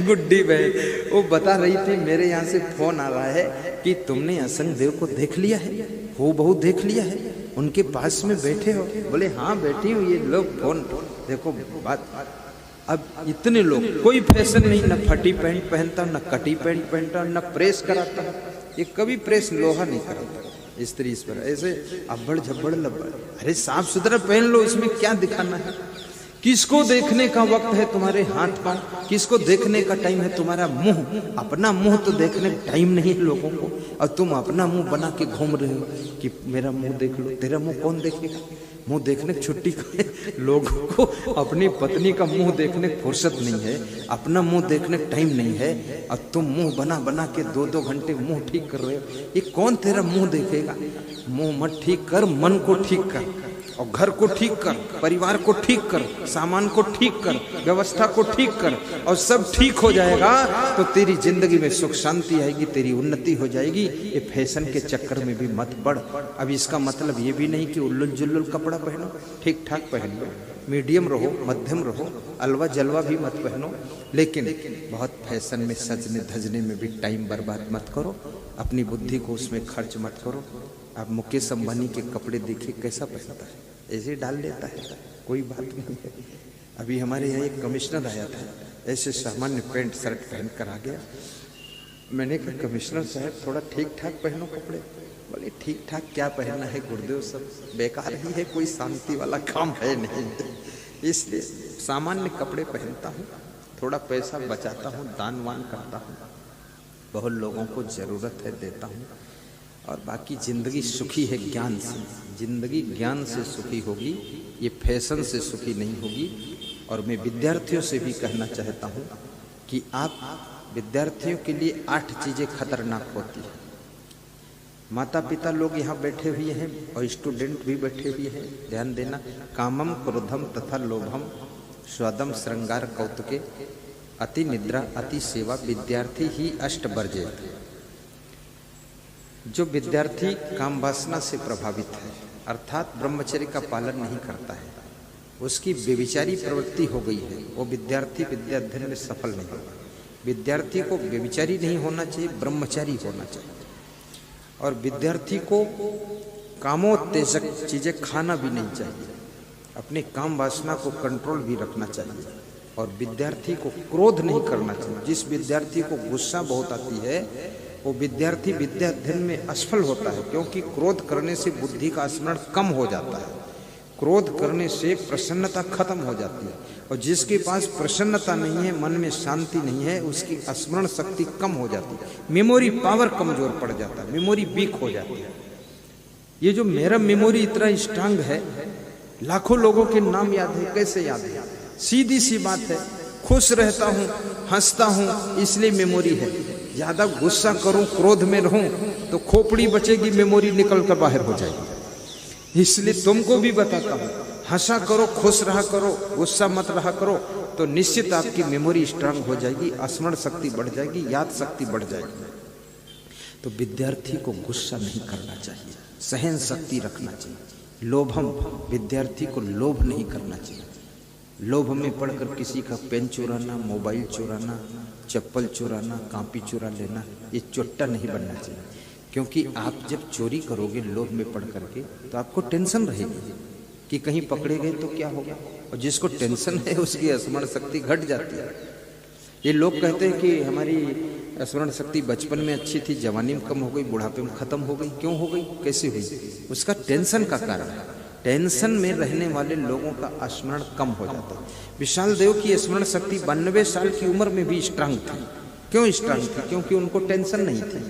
गुड्डी भाई, वो बता रही थी मेरे यहाँ से फोन आ रहा है कि तुमने असंग देव को देख लिया है, हूबहू देख लिया है, उनके पास में बैठे हो? बोले हाँ बैठी हूँ। ये लोग फोन देखो बात। अब इतने लोग, कोई फैशन नहीं, ना फटी पैंट पहनता, ना कटी पैंट पहनता, ना प्रेस कराता। ये कभी प्रेस लोहा नहीं कराता स्त्री इस पर, ऐसे अब्बड़ झब्बड़ लब्बड़। अरे साफ सुथरा पहन लो, इसमें क्या दिखाना है? किसको देखने का वक्त है तुम्हारे हाथ पांव? किसको देखने का टाइम है तुम्हारा मुंह? अपना मुंह तो देखने का टाइम नहीं है लोगों को, और तुम अपना मुंह बना के घूम रहे हो कि मेरा मुंह देख लो। तेरा मुंह कौन देखेगा? मुंह देखने की छुट्टी का लोगों को अपनी पत्नी का मुंह देखने की फुर्सत नहीं है, अपना मुंह देखने का टाइम नहीं है, और तुम मुंह बना बना के 2-2 घंटे मुंह ठीक कर रहे हो। ये कौन तेरा मुंह देखेगा? मुंह मत ठीक कर, मन को ठीक कर, और घर को ठीक कर, परिवार को ठीक कर, सामान को ठीक कर, व्यवस्था को ठीक कर, और सब ठीक हो जाएगा तो तेरी जिंदगी में सुख शांति आएगी, तेरी उन्नति हो जाएगी। ये फैशन के चक्कर में भी मत पड़। अब इसका मतलब ये भी नहीं कि उल्लुल जुल्लुल कपड़ा पहनो, ठीक ठाक पहन लो, मीडियम रहो, मध्यम रहो, अलवा जलवा भी मत पहनो, लेकिन बहुत फैशन में सजने धजने में भी टाइम बर्बाद मत करो, अपनी बुद्धि को उसमें खर्च मत करो। आप मुकेश अंबानी के कपड़े देखिए कैसा पहनता है, ऐसे डाल लेता है, कोई बात नहीं है। अभी हमारे यहाँ एक कमिश्नर आया था, ऐसे सामान्य पैंट शर्ट पहन कर आ गया। मैंने कहा कमिश्नर साहब थोड़ा ठीक ठाक पहनो कपड़े। बोले ठीक ठाक क्या पहनना है गुरुदेव, सब बेकार ही है, कोई शांति वाला काम है नहीं, इसलिए सामान्य कपड़े पहनता हूँ, थोड़ा पैसा बचाता हूँ, दान वान करता हूँ, बहुत लोगों को जरूरत है देता हूँ, और बाकी जिंदगी सुखी है ज्ञान से। जिंदगी ज्ञान से सुखी होगी, ये फैशन से सुखी नहीं होगी। और मैं विद्यार्थियों से भी कहना चाहता हूँ कि आप विद्यार्थियों के लिए 8 चीजें खतरनाक होती हैं। माता पिता लोग यहाँ बैठे हुए हैं और स्टूडेंट भी बैठे हुए हैं, ध्यान देना। कामम क्रोधम तथा लोभम स्वदम श्रृंगार कौतुके अति निद्रा अति सेवा विद्यार्थी ही अष्ट वर्जेत। जो विद्यार्थी काम वासना से प्रभावित है, अर्थात ब्रह्मचर्य का पालन नहीं करता है, उसकी व्यभिचारी प्रवृत्ति हो गई है, वो विद्यार्थी विद्या अध्ययन में सफल नहीं होगा। विद्यार्थी को व्यभिचारी नहीं होना चाहिए, ब्रह्मचारी होना चाहिए। और विद्यार्थी को कामोत्तेजक चीजें खाना भी नहीं चाहिए। अपने काम वासना को कंट्रोल भी रखना चाहिए और विद्यार्थी को क्रोध नहीं करना चाहिए। जिस विद्यार्थी को गुस्सा बहुत आती है वो विद्यार्थी विद्या अध्ययन में असफल होता है, क्योंकि क्रोध करने से बुद्धि का स्मरण कम हो जाता है, क्रोध करने से प्रसन्नता खत्म हो जाती है। और जिसके पास प्रसन्नता नहीं है, मन में शांति नहीं है, उसकी स्मरण शक्ति कम हो जाती है, मेमोरी पावर कमजोर पड़ जाता है, मेमोरी वीक हो जाती है। ये जो मेरा मेमोरी इतना स्ट्रांग है, लाखों लोगों के नाम याद है, कैसे याद है? सीधी सी बात है, खुश रहता हूँ, हंसता हूँ, इसलिए मेमोरी है। ज्यादा गुस्सा करूं, क्रोध में रहूं तो खोपड़ी बचेगी, मेमोरी निकल कर बाहर हो जाएगी। इसलिए तुमको भी बताता हूं, हंसा करो, खुश रहा करो, गुस्सा मत रहा करो, तो निश्चित आपकी मेमोरी स्ट्रांग हो जाएगी, स्मरण शक्ति बढ़ जाएगी, याद शक्ति बढ़ जाएगी। तो विद्यार्थी को गुस्सा नहीं करना चाहिए, सहन शक्ति रखना चाहिए। लोभम, विद्यार्थी को लोभ नहीं करना चाहिए। लोभ में पढ़कर किसी का पेन चुराना, मोबाइल चुराना, चप्पल चुराना, कॉपी चुरा लेना, ये चोट्टा नहीं बनना चाहिए। क्योंकि आप जब चोरी करोगे लोभ में पढ़ करके, तो आपको टेंशन रहेगी कि कहीं पकड़े गए तो क्या होगा। और जिसको टेंशन है उसकी स्मरण शक्ति घट जाती है। ये लोग कहते हैं कि हमारी स्मरण शक्ति बचपन में अच्छी थी, जवानी में कम हो गई, बुढ़ापे में खत्म हो गई। क्यों हो गई, कैसे हुई? उसका टेंशन का कारण है। टेंशन में रहने वाले लोगों का स्मरण कम हो जाता है। विशाल देव की स्मरण शक्ति 92 साल की उम्र में भी स्ट्रांग थी। क्यों स्ट्रांग थी? क्योंकि उनको टेंशन नहीं थी।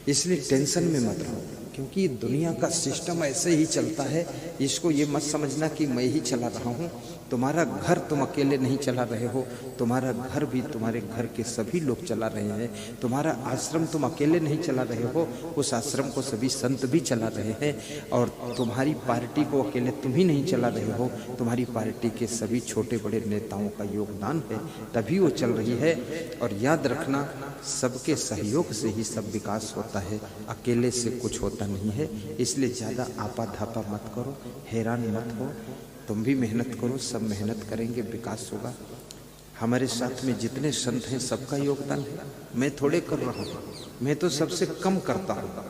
इसलिए टेंशन में मत रहो, क्योंकि दुनिया का सिस्टम ऐसे ही चलता है। इसको ये मत समझना कि मैं ही चला रहा हूँ। तुम्हारा घर तुम अकेले नहीं चला रहे हो, तुम्हारा घर भी तुम्हारे घर के सभी लोग चला रहे हैं। तुम्हारा आश्रम तुम अकेले नहीं चला रहे हो, उस आश्रम को सभी संत भी चला रहे हैं। और तुम्हारी पार्टी को अकेले तुम ही नहीं चला रहे हो, तुम्हारी पार्टी के सभी छोटे बड़े नेताओं का योगदान है, तभी वो चल रही है। और याद रखना, सबके सहयोग से ही सब विकास होता है, अकेले से कुछ होता नहीं है। इसलिए ज़्यादा आपा धापा मत करो, हैरान मत हो। तुम भी मेहनत करो, सब मेहनत करेंगे, विकास होगा। हमारे साथ में जितने संत हैं सबका योगदान है। मैं थोड़े कर रहा हूँ, मैं तो सबसे कम करता हूँ।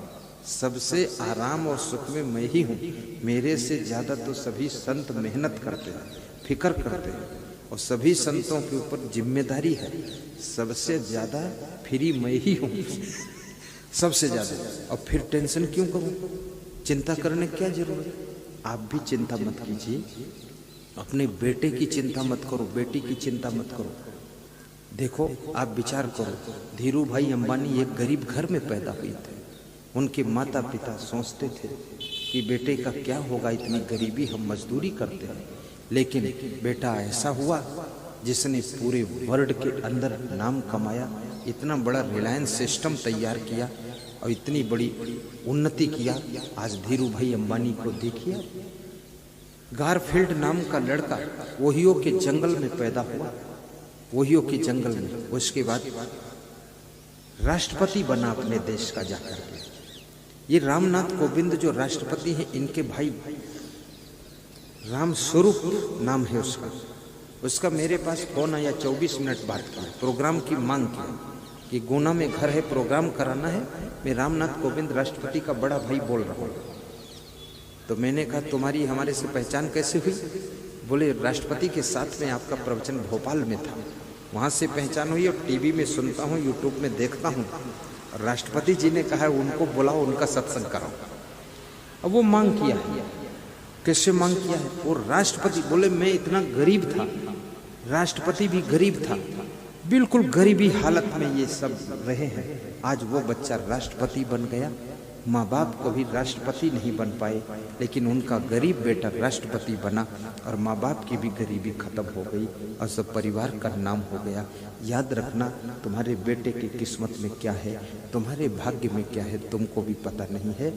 सबसे आराम और सुख में मैं ही हूँ। मेरे से ज़्यादा तो सभी संत मेहनत करते हैं, फिक्र करते हैं, और सभी संतों के ऊपर जिम्मेदारी है। सबसे ज़्यादा फ्री मैं ही हूँ, सबसे ज़्यादा। और फिर टेंशन क्यों करूँ? चिंता करने क्या जरूरत? आप भी चिंता मत कीजिए। अपने बेटे की चिंता मत करो, बेटी की चिंता मत करो। देखो, आप विचार करो, धीरू भाई अंबानी एक गरीब घर में पैदा हुए थे। उनके माता पिता सोचते थे कि बेटे का क्या होगा, इतनी गरीबी, हम मजदूरी करते हैं। लेकिन बेटा ऐसा हुआ जिसने पूरे वर्ल्ड के अंदर नाम कमाया, इतना बड़ा रिलायंस सिस्टम तैयार किया और इतनी बड़ी उन्नति किया। आज धीरू भाई अंबानी को देखिए, गारफील्ड नाम का लड़का ओहियो के जंगल में पैदा हुआ, ओहियो के जंगल में। उसके बाद राष्ट्रपति बना अपने देश का जाकर के। ये रामनाथ कोविंद जो राष्ट्रपति हैं, इनके भाई राम स्वरूप नाम है उसका मेरे पास फोन आया, 24 मिनट बात किया, प्रोग्राम की मांग की कि गुना में घर है, प्रोग्राम कराना है, मैं रामनाथ कोविंद राष्ट्रपति का बड़ा भाई बोल रहा हूँ। तो मैंने कहा तुम्हारी हमारे से पहचान कैसे हुई? बोले राष्ट्रपति के साथ में आपका प्रवचन भोपाल में था, वहाँ से पहचान हुई और टीवी में सुनता हूँ, यूट्यूब में देखता हूँ। राष्ट्रपति जी ने कहा उनको बुलाओ, उनका सत्संग कराओ। अब वो मांग किया है। कैसे मांग किया है? वो राष्ट्रपति बोले मैं इतना गरीब था, राष्ट्रपति भी गरीब था, बिल्कुल गरीबी हालत में ये सब रहे हैं। आज वो बच्चा राष्ट्रपति बन गया। माँ बाप कभी राष्ट्रपति नहीं बन पाए, लेकिन उनका गरीब बेटा राष्ट्रपति बना और माँ बाप की भी गरीबी खत्म हो गई और सब परिवार का नाम हो गया। याद रखना, तुम्हारे बेटे की किस्मत में क्या है, तुम्हारे भाग्य में क्या है, तुमको भी पता नहीं है।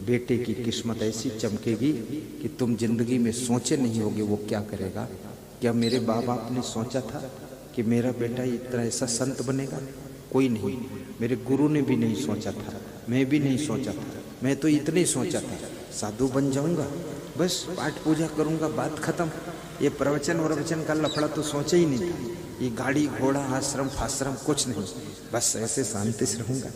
बेटे की किस्मत ऐसी चमकेगी कि तुम जिंदगी में सोचे नहीं होगे वो क्या करेगा। क्या मेरे माँ बाप ने सोचा था कि मेरा बेटा इतना ऐसा संत बनेगा? कोई नहीं। मेरे गुरु ने भी नहीं सोचा था, मैं भी नहीं सोचा था। मैं तो इतने ही सोचा था साधु बन जाऊंगा, बस पाठ पूजा करूंगा, बात खत्म। ये प्रवचन वचन का लफड़ा तो सोचा ही नहीं था। ये गाड़ी घोड़ा आश्रम फाश्रम कुछ नहीं, बस ऐसे शांति से रहूंगा।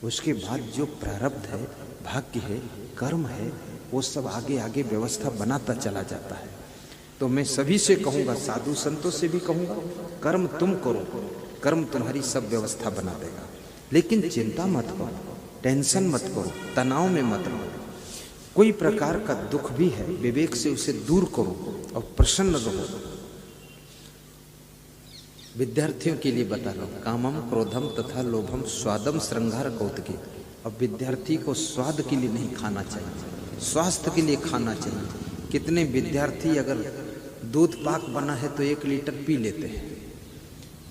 उसके बाद जो प्रारब्ध है, भाग्य है, कर्म है वो सब आगे आगे व्यवस्था बनाता चला जाता है। तो मैं सभी से कहूंगा, साधु संतों से भी कहूंगा, कर्म तुम करो, कर्म तुम्हारी सब व्यवस्था बना देगा। लेकिन चिंता मत करो, टेंशन मत करो, तनाव में मत रहो। कोई प्रकार का दुख भी है, विवेक से उसे दूर करो और प्रसन्न रहो। विद्यार्थियों के लिए बता रहा हूं, कामम क्रोधम तथा लोभम स्वादम श्रृंगार कौतुके। अब विद्यार्थी को स्वाद के लिए नहीं खाना चाहिए, स्वास्थ्य के लिए खाना चाहिए। कितने विद्यार्थी अगर दूध पाक बना है तो 1 लीटर पी लेते हैं,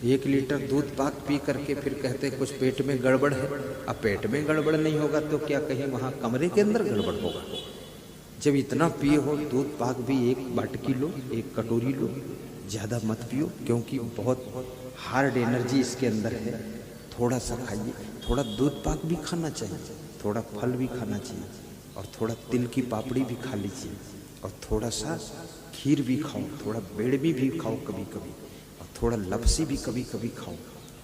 1 लीटर दूध पाक पी करके फिर कहते हैं कुछ पेट में गड़बड़ है। अब पेट में गड़बड़ नहीं होगा तो क्या कहीं वहां कमरे के अंदर गड़बड़ होगा। जब इतना पिए हो दूध पाक भी 1 बाटकी लो, 1 कटोरी लो, ज़्यादा मत पियो, क्योंकि बहुत हार्ड एनर्जी इसके अंदर है। थोड़ा सा खाइए, थोड़ा दूध पाक भी खाना चाहिए, थोड़ा फल भी खाना चाहिए, और थोड़ा तिल की पापड़ी भी खा लीजिए, और थोड़ा सा खीर भी खाओ, थोड़ा बेड़मी भी खाओ कभी कभी, और थोड़ा लपसी भी कभी कभी खाओ,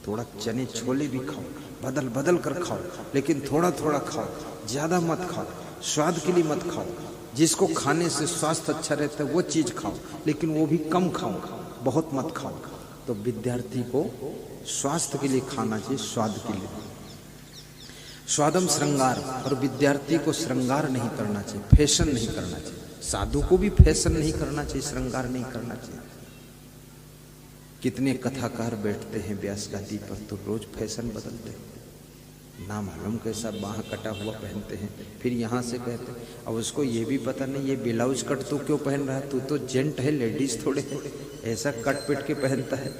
थोड़ा चने छोले भी खाओ, बदल बदल कर खाओ, लेकिन थोड़ा थोड़ा खाओ, ज़्यादा मत खाओ, स्वाद के लिए मत खाओ। जिसको खाने से स्वास्थ्य अच्छा रहता है वो चीज़ खाओ, लेकिन वो भी कम खाओ, बहुत मत खाओ। तो विद्यार्थी को स्वास्थ्य के लिए खाना चाहिए, स्वाद के लिए। स्वादम श्रृंगार, और विद्यार्थी को श्रृंगार नहीं करना चाहिए, फैशन नहीं करना चाहिए। साधु को भी फैशन नहीं करना चाहिए, श्रृंगार नहीं करना चाहिए। कितने कथाकार बैठते हैं व्यास गादी पर तो रोज फैशन बदलते हैं, ना मालूम कैसा बाह कटा हुआ पहनते हैं। फिर यहाँ से कहते हैं, अब उसको ये भी पता नहीं ये ब्लाउज कट तू क्यों पहन रहा है, तू तो जेंट है, लेडीज थोड़े ऐसा कट पिट के पहनता है।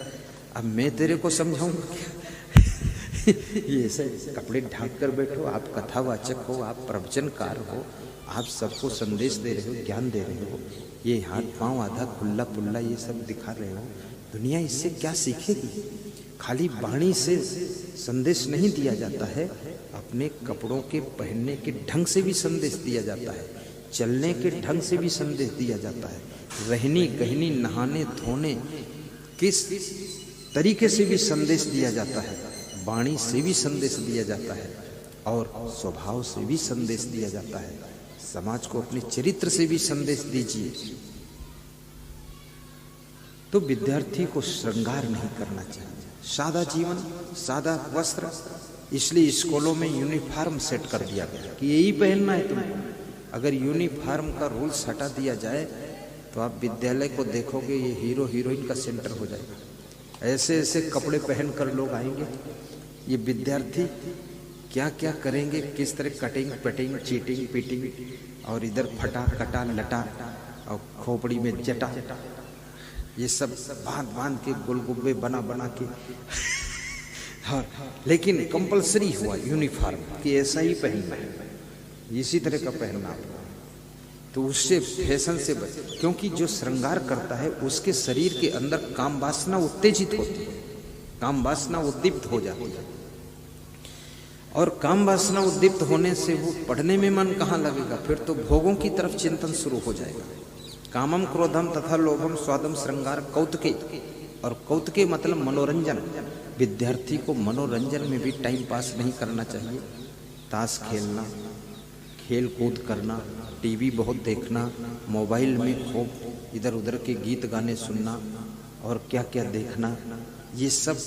अब मैं तेरे को समझाऊंगा क्या? ये ऐसे कपड़े ढाक कर बैठो, आप कथावाचक हो, आप प्रवचनकार हो, आप सबको संदेश दे रहे हो, ज्ञान दे रहे हो, ये हाथ पांव आधा खुल्ला पुल्ला ये सब दिखा रहे हो, दुनिया इससे क्या सीखेगी? खाली वाणी से संदेश नहीं दिया जाता है, अपने कपड़ों के पहनने के ढंग से भी संदेश दिया जाता है, चलने के ढंग से भी संदेश दिया जाता है, रहनी कहनी नहाने धोने किस तरीके से भी संदेश दिया जाता है, वाणी से भी संदेश दिया जाता है, और स्वभाव से भी संदेश दिया जाता है। समाज को अपने चरित्र से भी संदेश दीजिए। तो विद्यार्थी को श्रृंगार नहीं करना चाहिए, सादा जीवन, सादा वस्त्र। इसलिए स्कूलों में यूनिफॉर्म सेट कर दिया गया कि यही पहनना है तुमको। अगर यूनिफॉर्म का रूल्स हटा दिया जाए तो आप विद्यालय को देखोगे ये हीरो हीरोइन का सेंटर हो जाएगा। ऐसे ऐसे कपड़े पहन कर लोग आएंगे, ये विद्यार्थी क्या क्या करेंगे, किस तरह कटिंग पटिंग चीटिंग पीटिंग, और इधर फटा कटा लटा और खोपड़ी में जटा, ये सब बांध बांध के गोलगुब्बे बना बना के हाँ, लेकिन कंपलसरी हुआ यूनिफॉर्म कि ऐसा ही पहनना है, इसी तरह का पहनना। तो उससे फैशन से बच, क्योंकि जो श्रृंगार करता है उसके शरीर के अंदर काम वासना उत्तेजित होती है, काम वासना उद्दीप्त हो जाती है, और काम वासना उद्दीप्त होने से वो पढ़ने में मन कहाँ लगेगा, फिर तो भोगों की तरफ चिंतन शुरू हो जाएगा। कामम क्रोधम तथा लोभम स्वादम श्रृंगार कौतुके, और कौतुके मतलब मनोरंजन। विद्यार्थी को मनोरंजन में भी टाइम पास नहीं करना चाहिए, ताश खेलना, खेल कूद करना, टीवी बहुत देखना, मोबाइल में खूब इधर उधर के गीत गाने सुनना और क्या क्या देखना, ये सब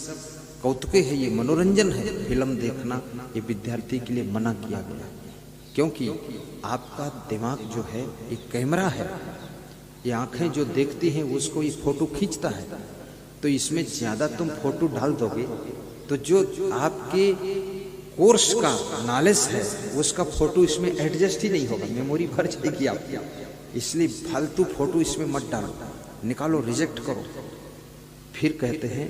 कौतुके है, ये मनोरंजन है। फिल्म देखना ये विद्यार्थी के लिए मना किया गया, क्योंकि आपका दिमाग जो है एक कैमरा है, ये आंखें जो देखती हैं उसको ये फोटो खींचता है, तो इसमें ज्यादा तुम फोटो डाल दोगे तो जो आपके कोर्स का नॉलेज है उसका फोटो इसमें एडजस्ट ही नहीं होगा, मेमोरी भर जाएगी आपकी। इसलिए फालतू फोटो इसमें मत डालो, निकालो, रिजेक्ट करो। फिर कहते हैं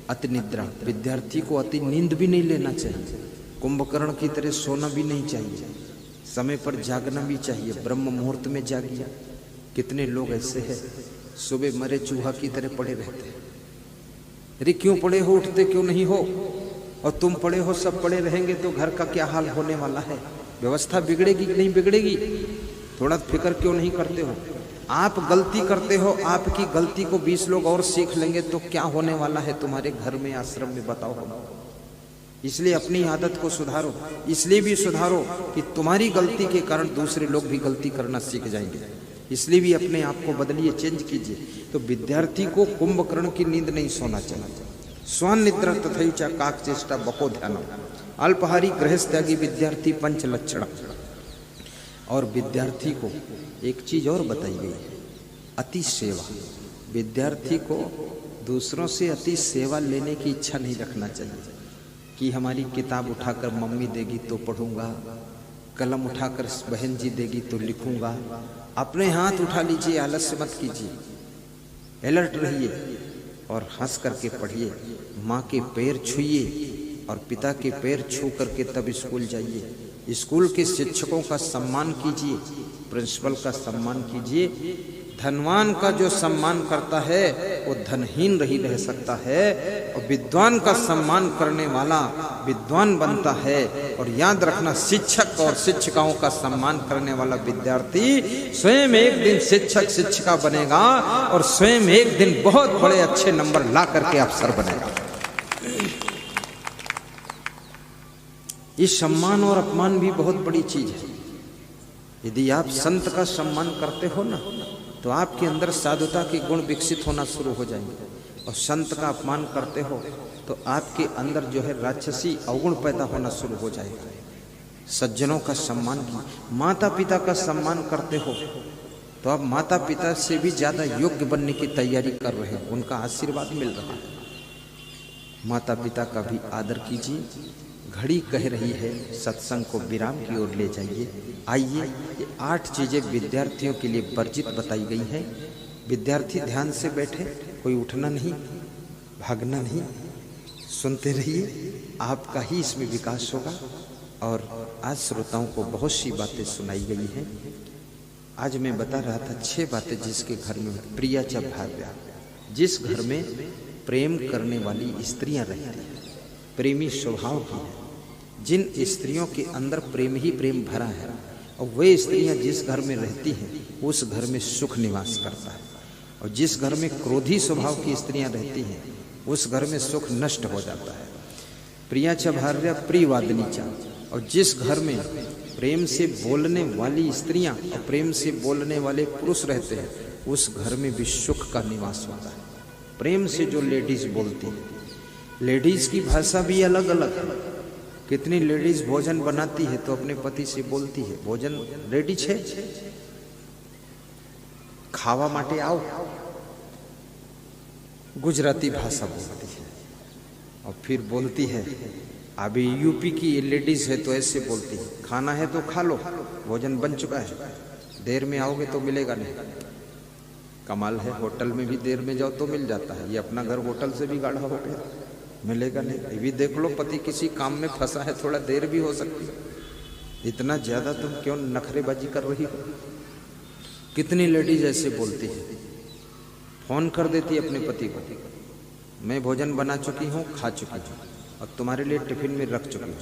अति निद्रा, विद्यार्थी को अति नींद भी नहीं लेना चाहिए, कुंभकर्ण की तरह सोना भी नहीं चाहिए, समय पर जागना भी चाहिए, ब्रह्म मुहूर्त में जागिए। कितने लोग ऐसे हैं सुबह मरे चूहा की तरह पड़े रहते हैं। अरे क्यों पड़े हो, उठते क्यों नहीं हो? और तुम पड़े हो, सब पड़े रहेंगे तो घर का क्या हाल होने वाला है? व्यवस्था बिगड़ेगी कि नहीं बिगड़ेगी? थोड़ा फिक्र क्यों नहीं करते हो? आप गलती करते हो, आपकी गलती को 20 लोग और सीख लेंगे तो क्या होने वाला है तुम्हारे घर में, आश्रम में, बताओ हम। इसलिए अपनी आदत को सुधारो। इसलिए भी सुधारो कि तुम्हारी गलती के कारण दूसरे लोग भी गलती करना सीख जाएंगे। इसलिए भी अपने आप को बदलिए, चेंज कीजिए। तो विद्यार्थी को कुंभकर्ण की नींद नहीं सोना चाहिए। स्वान निद्रा तथैचा काक चेष्टा बको ध्यान, अल्पहारी गृहस्थ्यागी विद्यार्थी पंच लक्षण। और विद्यार्थी को एक चीज और बताई गई है, अति सेवा। विद्यार्थी को दूसरों से अति सेवा लेने की इच्छा नहीं रखना चाहिए कि हमारी किताब उठाकर मम्मी देगी तो पढ़ूंगा, कलम उठाकर बहन जी देगी तो लिखूंगा। अपने हाथ उठा लीजिए, आलस्य मत कीजिए, अलर्ट रहिए और हंस करके पढ़िए। माँ के पैर छूइए और पिता के पैर छू करके तब स्कूल जाइए। स्कूल के शिक्षकों का सम्मान कीजिए, प्रिंसिपल का सम्मान कीजिए। धनवान का जो सम्मान करता है वो धनहीन नहीं रह सकता है, और विद्वान का सम्मान करने वाला विद्वान बनता है। और याद रखना, शिक्षक और शिक्षिकाओं का सम्मान करने वाला विद्यार्थी स्वयं एक दिन शिक्षक शिक्षिका बनेगा और स्वयं एक दिन बहुत बड़े अच्छे नंबर ला करके अफसर बनेगा। इस सम्मान और अपमान भी बहुत बड़ी चीज है। यदि आप संत का सम्मान करते हो ना, तो आपके अंदर साधुता के गुण विकसित होना शुरू हो जाएंगे। और संत का अपमान करते हो तो आपके अंदर जो है राक्षसी अवगुण पैदा होना शुरू हो जाएगा। सज्जनों का सम्मान की, माता पिता का सम्मान करते हो तो आप माता पिता से भी ज्यादा योग्य बनने की तैयारी कर रहे हैं, उनका आशीर्वाद मिल रहा है। माता पिता का भी आदर कीजिए। घड़ी कह रही है सत्संग को विराम की ओर ले जाइए। आइए, ये 8 चीजें विद्यार्थियों के लिए वर्जित बताई गई हैं। विद्यार्थी ध्यान से बैठे, कोई उठना नहीं, भागना नहीं, सुनते रहिए, आपका ही इसमें विकास होगा। और आज श्रोताओं को बहुत सी बातें सुनाई गई हैं। आज मैं बता रहा था 6 बातें जिसके घर में प्रिया च भाव्या, जिस घर में प्रेम करने वाली स्त्रियां रहती हैं, प्रेमी स्वभाव की है, जिन स्त्रियों के अंदर प्रेम ही प्रेम भरा है, और वे स्त्रियां जिस घर में रहती हैं उस घर में सुख निवास करता है। और जिस घर में क्रोधी स्वभाव की स्त्रियां रहती हैं उस घर में सुख नष्ट हो जाता है। प्रिया च भार्या प्रियवादिनी च। और जिस घर में प्रेम से बोलने वाली स्त्रियां और प्रेम से बोलने वाले पुरुष रहते हैं उस घर में भी सुख का निवास होता है। प्रेम से जो लेडीज बोलती है, लेडीज की भाषा भी अलग अलग है। कितनी लेडीज भोजन बनाती है तो अपने पति से बोलती है, भोजन रेडी छे, खावा माटे आओ, गुजराती भाषा बोलती है। और फिर बोलती है, अभी यूपी की लेडीज है तो ऐसे बोलती है, खाना है तो खा लो, भोजन बन चुका है, देर में आओगे तो मिलेगा नहीं। कमाल है, होटल में भी देर में जाओ तो मिल जाता है, ये अपना घर होटल से भी गाढ़ा हो गया, मिलेगा नहीं। ये भी देख लो, पति किसी काम में फंसा है, थोड़ा देर भी हो सकती है, इतना ज्यादा तुम क्यों नखरेबाजी कर रही हो। कितनी लेडीज ऐसे बोलती है, फोन कर देती है अपने पति को, मैं भोजन बना चुकी हूँ, खा चुकी हूँ और तुम्हारे लिए टिफिन में रख चुकी हूँ,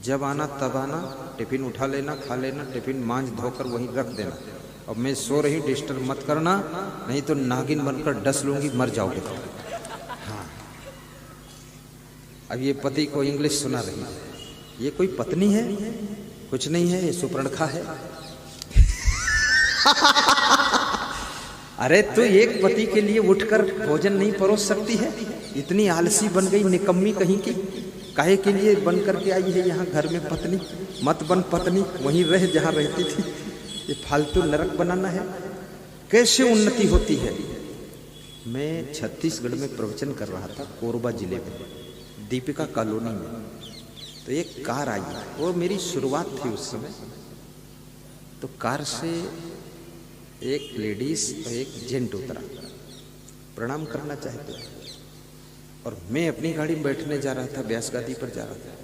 जब आना तब आना, टिफिन उठा लेना, खा लेना, टिफिन मांझ धोकर वहीं रख देना, और मैं सो रही डिस्टर्ब मत करना, नहीं तो नागिन बनकर डस लूंगी, मर जाओगे। हाँ, अब ये पति को इंग्लिश सुना रही है, ये कोई पत्नी है? कुछ नहीं है, ये सुपर्णखा है। अरे तू एक पति के लिए उठकर भोजन नहीं परोस सकती है? इतनी आलसी बन गई, निकम्मी कहीं की, काहे के लिए बन करके आई है यहाँ घर में पत्नी? मत बन पत्नी, वहीं रह जहाँ रहती थी, ये फालतू नरक बनाना है। कैसे उन्नति होती है? मैं छत्तीसगढ़ में प्रवचन कर रहा था, कोरबा जिले में, दीपिका कॉलोनी में, तो एक कार आई, वो मेरी शुरुआत थी उस समय। तो कार से एक लेडीज और एक जेंट उतरा, प्रणाम करना चाहते थे, और मैं अपनी गाड़ी में बैठने जा रहा था, व्यास गादी पर जा रहा था,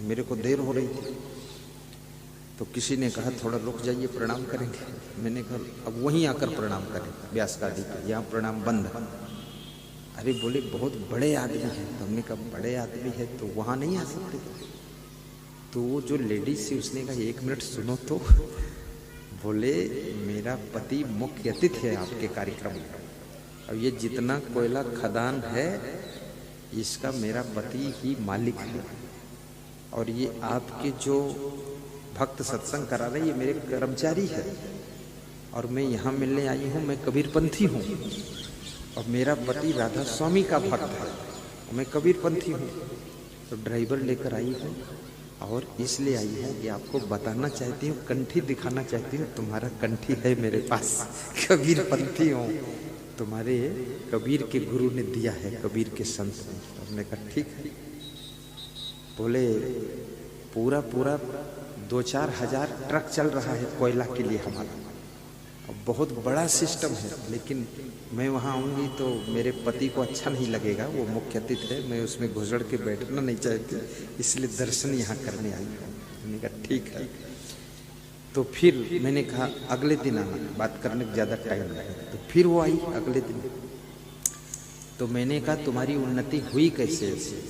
मेरे को देर हो रही थी। तो किसी ने कहा थोड़ा रुक जाइए, प्रणाम करेंगे। मैंने कहा अब वहीं आकर प्रणाम करें, व्यास गादी पर, यहाँ प्रणाम बंद। अरे बोले बहुत बड़े आदमी हैं। तो हमने कहा बड़े आदमी है तो वहाँ नहीं आ सकते? तो वो जो लेडीज थी उसने कहा 1 मिनट सुनो तो। बोले मेरा पति मुख्य अतिथि है आपके कार्यक्रम में, अब ये जितना कोयला खदान है इसका मेरा पति ही मालिक है, और ये आपके जो भक्त सत्संग करा रहे ये मेरे कर्मचारी है, और मैं यहाँ मिलने आई हूँ, मैं कबीरपंथी हूँ, और मेरा पति राधा स्वामी का भक्त है, और मैं कबीरपंथी हूँ। तो ड्राइवर लेकर आई हूँ, और इसलिए आई है कि आपको बताना चाहती हूँ, कंठी दिखाना चाहती हूँ, तुम्हारा कंठी है मेरे पास, कबीरपंथी हूँ, तुम्हारे कबीर के गुरु ने दिया है, कबीर के संत ने। हमने कहा ठीक है। बोले पूरा 2-4 हजार ट्रक चल रहा है कोयला के लिए हमारा, बहुत बड़ा सिस्टम है, लेकिन मैं वहाँ आऊँगी तो मेरे पति को अच्छा नहीं लगेगा, वो मुख्य अतिथि है, मैं उसमें घुसड़ के बैठना नहीं चाहती, इसलिए दर्शन यहाँ करने आई हूँ। मैंने कहा ठीक है। तो फिर मैंने कहा अगले दिन आना, बात करने में ज़्यादा टाइम लगे। तो फिर वो आई अगले दिन। तो मैंने कहा तुम्हारी उन्नति हुई कैसे ऐसे?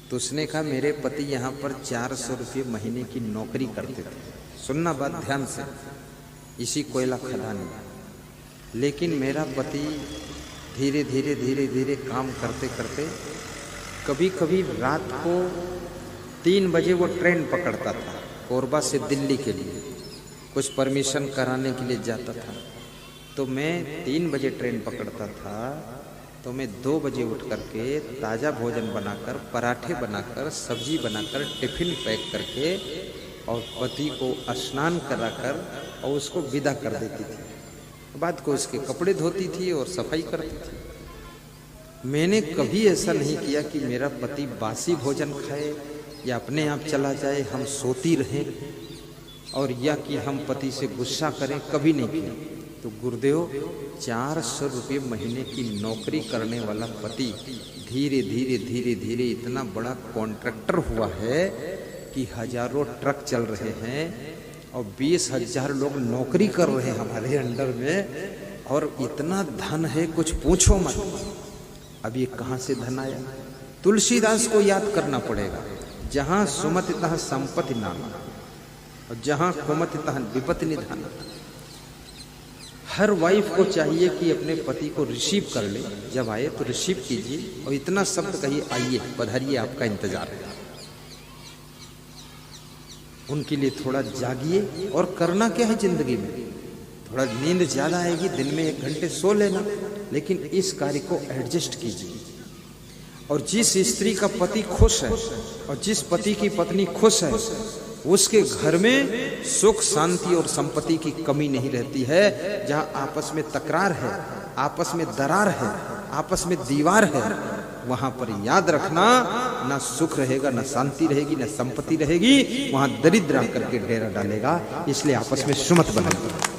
तो उसने कहा मेरे पति यहाँ पर 400 रुपये महीने की नौकरी करते थे, सुनना बात ध्यान से, इसी कोयला खदान में। लेकिन मेरा पति धीरे धीरे काम करते करते कभी कभी रात को 3 बजे वो ट्रेन पकड़ता था कोरबा से दिल्ली के लिए, कुछ परमिशन कराने के लिए जाता था। तो मैं 3 बजे ट्रेन पकड़ता था, तो मैं 2 बजे उठ करके ताज़ा भोजन बनाकर, पराठे बनाकर, सब्जी बनाकर, टिफिन पैक करके और पति को स्नान कराकर और उसको विदा कर देती थी। बाद को उसके कपड़े धोती थी और सफाई करती थी। मैंने कभी ऐसा नहीं किया कि मेरा पति बासी भोजन खाए या अपने आप चला जाए, हम सोती रहें, और या कि हम पति से गुस्सा करें, कभी नहीं किया। तो गुरुदेव 400 रुपये महीने की नौकरी करने वाला पति धीरे धीरे इतना बड़ा कॉन्ट्रैक्टर हुआ है कि हजारों ट्रक चल रहे हैं और 20,000 लोग नौकरी कर रहे हैं हमारे अंडर में, और इतना धन है कुछ पूछो मत। अब ये कहाँ से धन आया? तुलसीदास को याद करना पड़ेगा, जहाँ सुमति तहाँ संपत्ति नाना, और जहाँ कुमति तहाँ विपत्ति निधान। हर वाइफ को चाहिए कि अपने पति को रिसीव कर ले, जब आए तो रिसीव कीजिए और इतना शब्द कहिए आइए पधारिए, आपका इंतजार है। उनके लिए थोड़ा जागिए, और करना क्या है जिंदगी में, थोड़ा नींद ज्यादा आएगी, दिन में 1 घंटे सो लेना, लेकिन इस कार्य को एडजस्ट कीजिए। और जिस स्त्री का पति खुश है और जिस पति की पत्नी खुश है, उसके घर में सुख शांति और संपत्ति की कमी नहीं रहती है। जहाँ आपस में तकरार है, आपस में दरार है, आपस में दीवार है, वहां पर याद रखना ना सुख रहेगा, ना शांति रहेगी, ना संपत्ति रहेगी, वहां दरिद्र आकर के डेरा डालेगा। इसलिए आपस में सुमत बनाना।